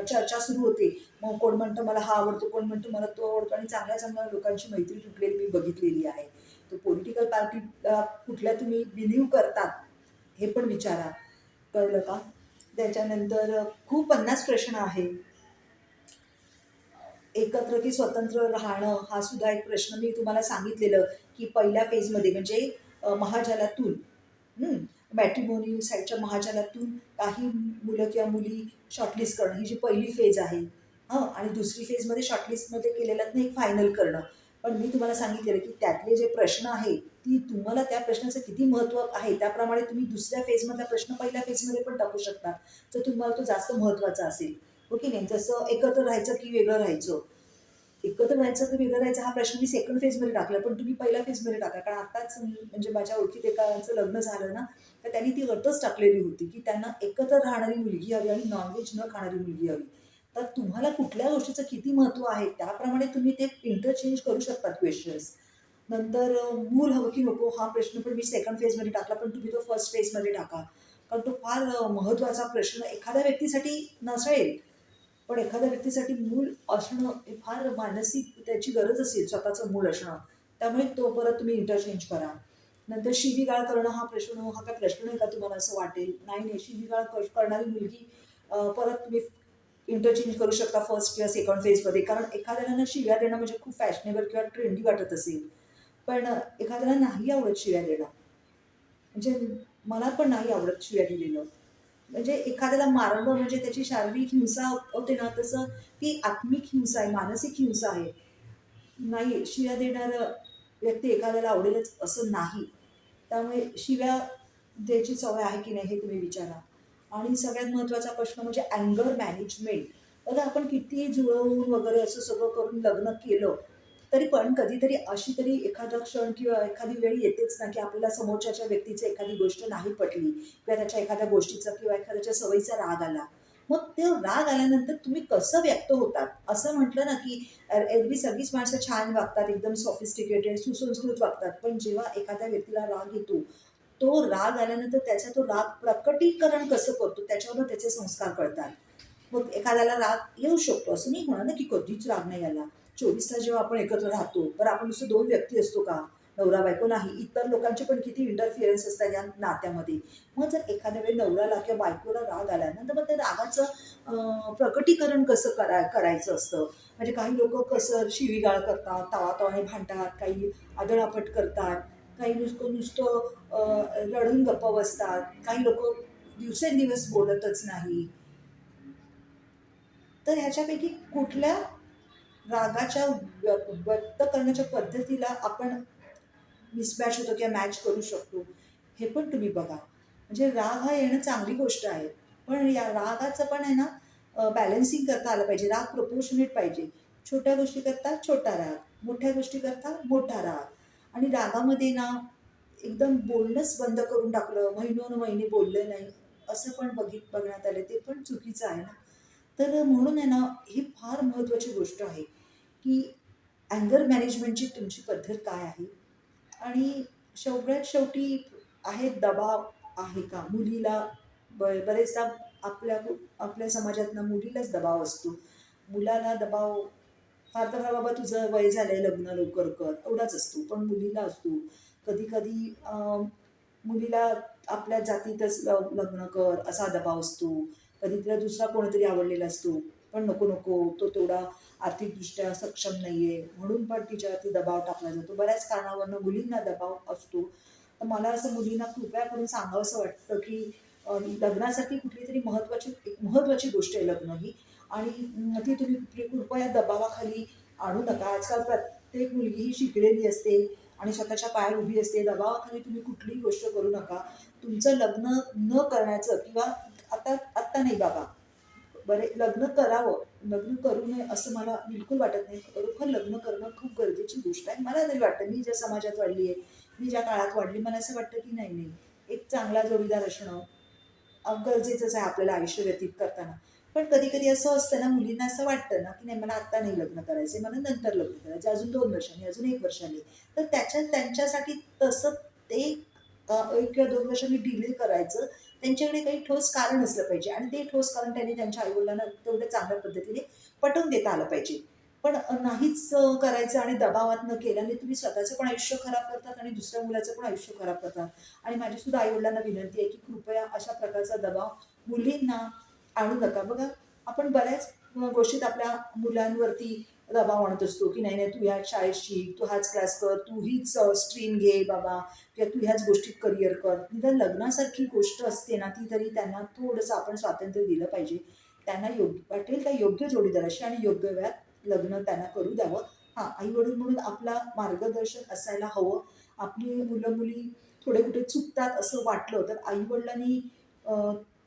चर्चा सुरू होते. मग कोण म्हणतं मला हा आवडतो, कोण म्हणतो मला तो आवडतो आणि चांगल्या चांगल्या लोकांची मैत्री तुटलेली मी बघितलेली आहे. तर पॉलिटिकल पार्टी कुठल्या तुम्ही बिलीव्ह करतात हे पण विचारा. कळलं का? त्याच्यानंतर खूप 50 प्रश्न आहे. एकत्र की स्वतंत्र राहणं हा सुद्धा एक प्रश्न मी तुम्हाला सांगितलेलं, की पहिल्या फेजमध्ये म्हणजे महाजालातून मॅट्रिमोनियल साईटच्या महाजालातून काही मुलं किंवा मुली शॉर्टलिस्ट करणं ही जी पहिली फेज आहे. आणि दुसरी फेजमध्ये शॉर्टलिस्टमध्ये केलेल्यातनं एक फायनल करणं. पण मी तुम्हाला सांगितलेलं, की त्यातले जे प्रश्न आहेत, ती तुम्हाला त्या प्रश्नाचं किती महत्त्व आहे त्याप्रमाणे तुम्ही दुसऱ्या फेजमधला प्रश्न पहिल्या फेजमध्ये पण टाकू शकता. जर तुम्हाला तो जास्त महत्त्वाचा असेल. हो की नाही? जसं एकत्र राहायचं की वेगळं राहायचं. एकत्र राहायचं की वेगळं राहायचं हा प्रश्न मी सेकंड फेजमध्ये टाकला, पण तुम्ही पहिल्या फेजमध्ये टाका. कारण आत्ताच म्हणजे माझ्या ओळखीत एकाचं लग्न झालं ना, तर त्यांनी ती अटच टाकलेली होती, की त्यांना एकत्र राहणारी मुलगी हवी आणि नॉनव्हेज न खाणारी मुलगी हवी. तर तुम्हाला कुठल्या गोष्टीचं किती महत्त्व आहे, त्याप्रमाणे तुम्ही ते इंटरचेंज करू शकतात क्वेश्चन्स. नंतर मूल हवं की नको हा प्रश्न पण मी सेकंड फेजमध्ये टाकला, पण तुम्ही तो फर्स्ट फेजमध्ये टाका. कारण तो फार महत्त्वाचा प्रश्न एखाद्या व्यक्तीसाठी नसेल, पण एखाद्या व्यक्तीसाठी मूल असणं हे फार मानसिक त्याची गरज असेल स्वतःचं मूल असणं. त्यामुळे तो परत तुम्ही इंटरचेंज करा. नंतर शिवीगाळ करणं हा प्रश्न हा काय प्रश्न नाही का तुम्हाला असं वाटेल? नाही, नाही. शिवीगाळ करणारी मुलगी परत तुम्ही इंटरचेंज करू शकता फर्स्ट किंवा सेकंड फेजमध्ये. कारण एखाद्याला ना शिव्या देणं म्हणजे खूप फॅशनेबल किंवा ट्रेंडी वाटत असेल. पण एखाद्याला नाही आवडत शिव्या देणं. म्हणजे मला पण नाही आवडत शिव्या दिलेलं. म्हणजे एखाद्याला मारणं म्हणजे त्याची शारीरिक हिंसा होते ना, तसं ती आत्मिक हिंसा आहे, मानसिक हिंसा आहे. नाही, शिव्या देणारं व्यक्ती एखाद्याला आवडेलच असं नाही. त्यामुळे शिव्या द्यायची सवय आहे की नाही हे तुम्ही विचारा. आणि सगळ्यात महत्त्वाचा प्रश्न म्हणजे अँगर मॅनेजमेंट. बघा, आपण कितीही जुळवून वगैरे असं सगळं करून लग्न केलं, तरी पण कधीतरी अशी तरी एखादा क्षण किंवा एखादी वेळ येतेच ना, की आपल्याला समोरच्याच्या व्यक्तीची एखादी गोष्ट नाही पटली किंवा त्याच्या एखाद्या गोष्टीचा किंवा एखाद्याच्या सवयीचा राग आला. मग ते राग आल्यानंतर तुम्ही कसं व्यक्त होतात? असं म्हटलं ना, की एरवी सगळीच माणसं छान वागतात, एकदम सॉफिस्टिकेटेड, सुसंस्कृत वागतात. पण जेव्हा एखाद्या व्यक्तीला राग येतो, तो राग आल्यानंतर त्याचा तो राग प्रकटीकरण कसं करतो त्याच्यावरून त्याचे संस्कार कळतात. मग एखाद्याला राग येऊ शकतो, असं नाही होणार ना, की कधीच राग नाही आला. 24 तास जेव्हा आपण एकत्र राहतो, तर आपण नुसतं 2 व्यक्ती असतो का? नवरा-बायको नाही. इतर लोकांचे पण किती इंटरफिअरन्स असतात या नात्यामध्ये. मग जर एखाद्या वेळी नवऱ्याला किंवा बायकोला राग आला ना, तर मग त्या रागाचं प्रकटीकरण कसं करायचं असतं. म्हणजे काही लोकं कसं शिवीगाळ करतात, तावातावाने भांडतात, काही आदळआपट करतात, काही नुसतं नुसतं रडून गप्प बसतात, काही लोकं दिवसेंदिवस बोलतच नाही. तर ह्याच्यापैकी कुठल्या रागाच्या व्यक्त करण्याच्या पद्धतीला आपण मिसमॅच होतो किंवा मॅच करू शकतो, हे पण तुम्ही बघा. म्हणजे राग हा येणं चांगली गोष्ट आहे. पण या रागाचं पण आहे ना, बॅलन्सिंग करता आलं पाहिजे. राग प्रपोर्शनेट पाहिजे. छोट्या गोष्टीकरता छोटा राग, मोठ्या गोष्टीकरता मोठा राग. आणि रागामध्ये ना एकदम बोलणंच बंद करून टाकलं, महिनोन-महिने बोलले नाही, असं पण बघण्यात आलं. ते पण चुकीचं आहे ना. तर म्हणून आहे ना, ही फार महत्त्वाची गोष्ट आहे, की अँगर मॅनेजमेंटची तुमची पद्धत काय आहे? आणि सगळ्यात शेवटी आहे दबाव आहे का मुलीला? बरेचदा आपल्या आपल्या समाजातनं मुलीलाच दबाव असतो. मुलाला दबाव फार तर फार बाबा तुझं वय झालंय लग्न लवकर कर एवढाच असतो, पण मुलीला असतो कधी कधी मुलीला आपल्या जातीतच लग्न कर असा दबाव असतो. कधी तिला दुसरा कोणीतरी आवडलेला असतो, पण नको नको तो तेवढा आर्थिकदृष्ट्या सक्षम नाहीये म्हणून पण तिच्यावरती दबाव टाकला जातो. बऱ्याच कारणावरनं मुलींना दबाव असतो. तर मला असं मुलींना कृपया करून सांगावंसं वाटतं की लग्नासाठी कुठली तरी महत्वाची गोष्ट आहे लग्न ही. आणि ती तुम्ही कृपया दबावाखाली आणू नका. आजकाल प्रत्येक मुलगी ही शिकलेली असते आणि स्वतःच्या पायावर उभी असते. दबावाखाली तुम्ही कुठलीही गोष्ट करू नका. तुमचं लग्न न करण्याचं किंवा आता आत्ता नाही बाबा, बरे लग्न करावं, लग्न करू नये असं मला बिलकुल वाटत नाही. खरोखर लग्न करणं खूप गरजेची गोष्ट आहे. मला तरी वाटतं, मी ज्या समाजात वाढली आहे, मी ज्या काळात वाढली, मला असं वाटतं की नाही नाही, एक चांगला जोडीदार असणं गरजेचंच आहे आपल्याला आयुष्य व्यतीत करताना. पण कधी कधी असं असतं ना, मुलींना असं वाटतं ना की नाही मला आत्ता नाही लग्न करायचंय, मला नंतर लग्न करायचं, अजून 2 वर्षांनी, अजून 1 वर्षांनी. तर त्यांच्यासाठी तसं ते 1 किंवा 2 वर्षांनी डिले करायचं. त्यांच्याकडे काही ठोस कारण असलं पाहिजे आणि ते ठोस कारण त्यांनी त्यांच्या आईवडिलांना तेवढ्या चांगल्या पद्धतीने पटवून देता आलं पाहिजे. पण नाहीच करायचं आणि दबावात न केल्याने तुम्ही स्वतःचं पण आयुष्य खराब करतात आणि दुसऱ्या मुलाचं पण आयुष्य खराब करतात. आणि माझी सुद्धा आईवडिलांना विनंती आहे की कृपया अशा प्रकारचा दबाव मुलींना आणू नका. बघा, आपण बऱ्याच गोष्टीत आपल्या मुलांवरती दबाव आणत असतो की नाही नाही, तू ह्याच शाळेत शिक, तू हाच क्लास कर, तू हीच स्ट्रीम घे बाबा, किंवा तू ह्याच गोष्टीत करिअर कर. निदान लग्नासारखी गोष्ट असते ना, ती तरी त्यांना थोडंसं आपण स्वातंत्र्य दिलं पाहिजे. त्यांना योग्य वाटेल त्या योग्य जोडीदाराशी आणि योग्य वेळात लग्न त्यांना करू द्यावं. हां, आई वडील म्हणून आपला मार्गदर्शन असायला हवं. आपली मुलं मुली थोडे कुठे चुकतात असं वाटलं तर आईवडिलांनी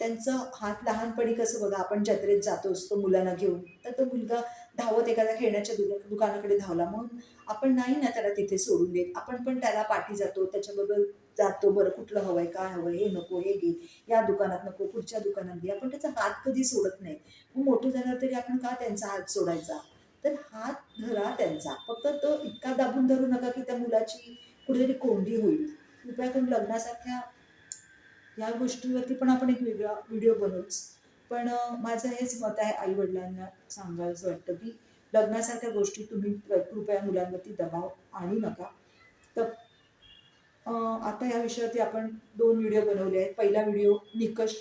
त्यांचं हात लहानपणी कसं बघा, आपण जत्रेत जातो असतो मुलांना घेऊन, तर तो मुलगा धावत एखाद्या खेळण्याच्या दुकानाकडे धावला म्हणून आपण नाही ना त्याला तिथे सोडून देत. आपण पण त्याला पाठी जातो, त्याच्याबरोबर जातो, बरं कुठलं हवंय, काय हवंय, हे नको, हे घे, या दुकानात नको, पुढच्या दुकानात घे. आपण त्याचा हात कधी सोडत नाही. मग मोठं झाल्यावर तरी आपण का त्यांचा हात सोडायचा? तर हात धरा त्यांचा, फक्त तो इतका दाबून धरू नका की त्या मुलाची कुठेतरी कोंडी होईल. कृपया करून लग्नासारख्या या गोष्टीवरती पण आपण एक वेगळा व्हिडिओ बनवूच. पण माझं हेच मत आहे, आई वडिलांना सांगायचं वाटतं की लग्नासारख्या गोष्टी तुम्ही कृपया मुलांवरती दबाव आणू नका. तर आता या विषयावरती आपण 2 व्हिडिओ बनवले आहेत. पहिला व्हिडिओ निकष,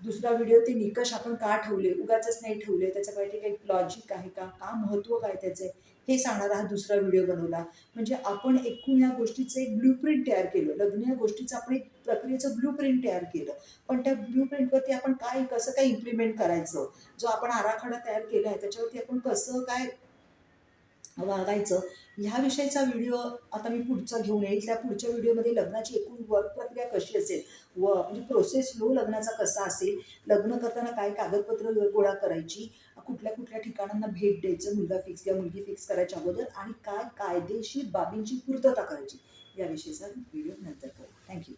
दुसरा व्हिडिओ ते निकष आपण का ठेवले, उगाचच नाही ठेवले, त्याच्या पाठी काही लॉजिक आहे का, का महत्त्व काय त्याचे, हे सांगणारा हा दुसरा व्हिडिओ बनवला. म्हणजे आपण एकूण या गोष्टीचं एक ब्लूप्रिंट तयार केलं. लग्न या गोष्टीचं आपण एक प्रक्रियेचं ब्लूप्रिंट तयार केलं. पण त्या ब्लूप्रिंटवरती आपण काय कसं काय इम्प्लिमेंट करायचं, जो आपण आराखडा तयार केला आहे त्याच्यावरती आपण कसं काय वागायचं, ह्याविषयीचा व्हिडिओ आता मी पुढचा घेऊन येईल. त्या पुढच्या व्हिडिओमध्ये लग्नाची एकूण वर्क प्रक्रिया कशी असेल, म्हणजे प्रोसेस फ्लो लग्नाचा कसा असेल, लग्न करताना काय कागदपत्र गोळा करायची, कुठल्या कुठल्या ठिकाणांना भेट द्यायचं, मुलगा फिक्स किंवा मुलगी फिक्स करायच्या अगोदर, आणि काय कायदेशीर बाबींची पूर्तता करायची, याविषयीचा व्हिडिओ नंतर करू. थँक्यू.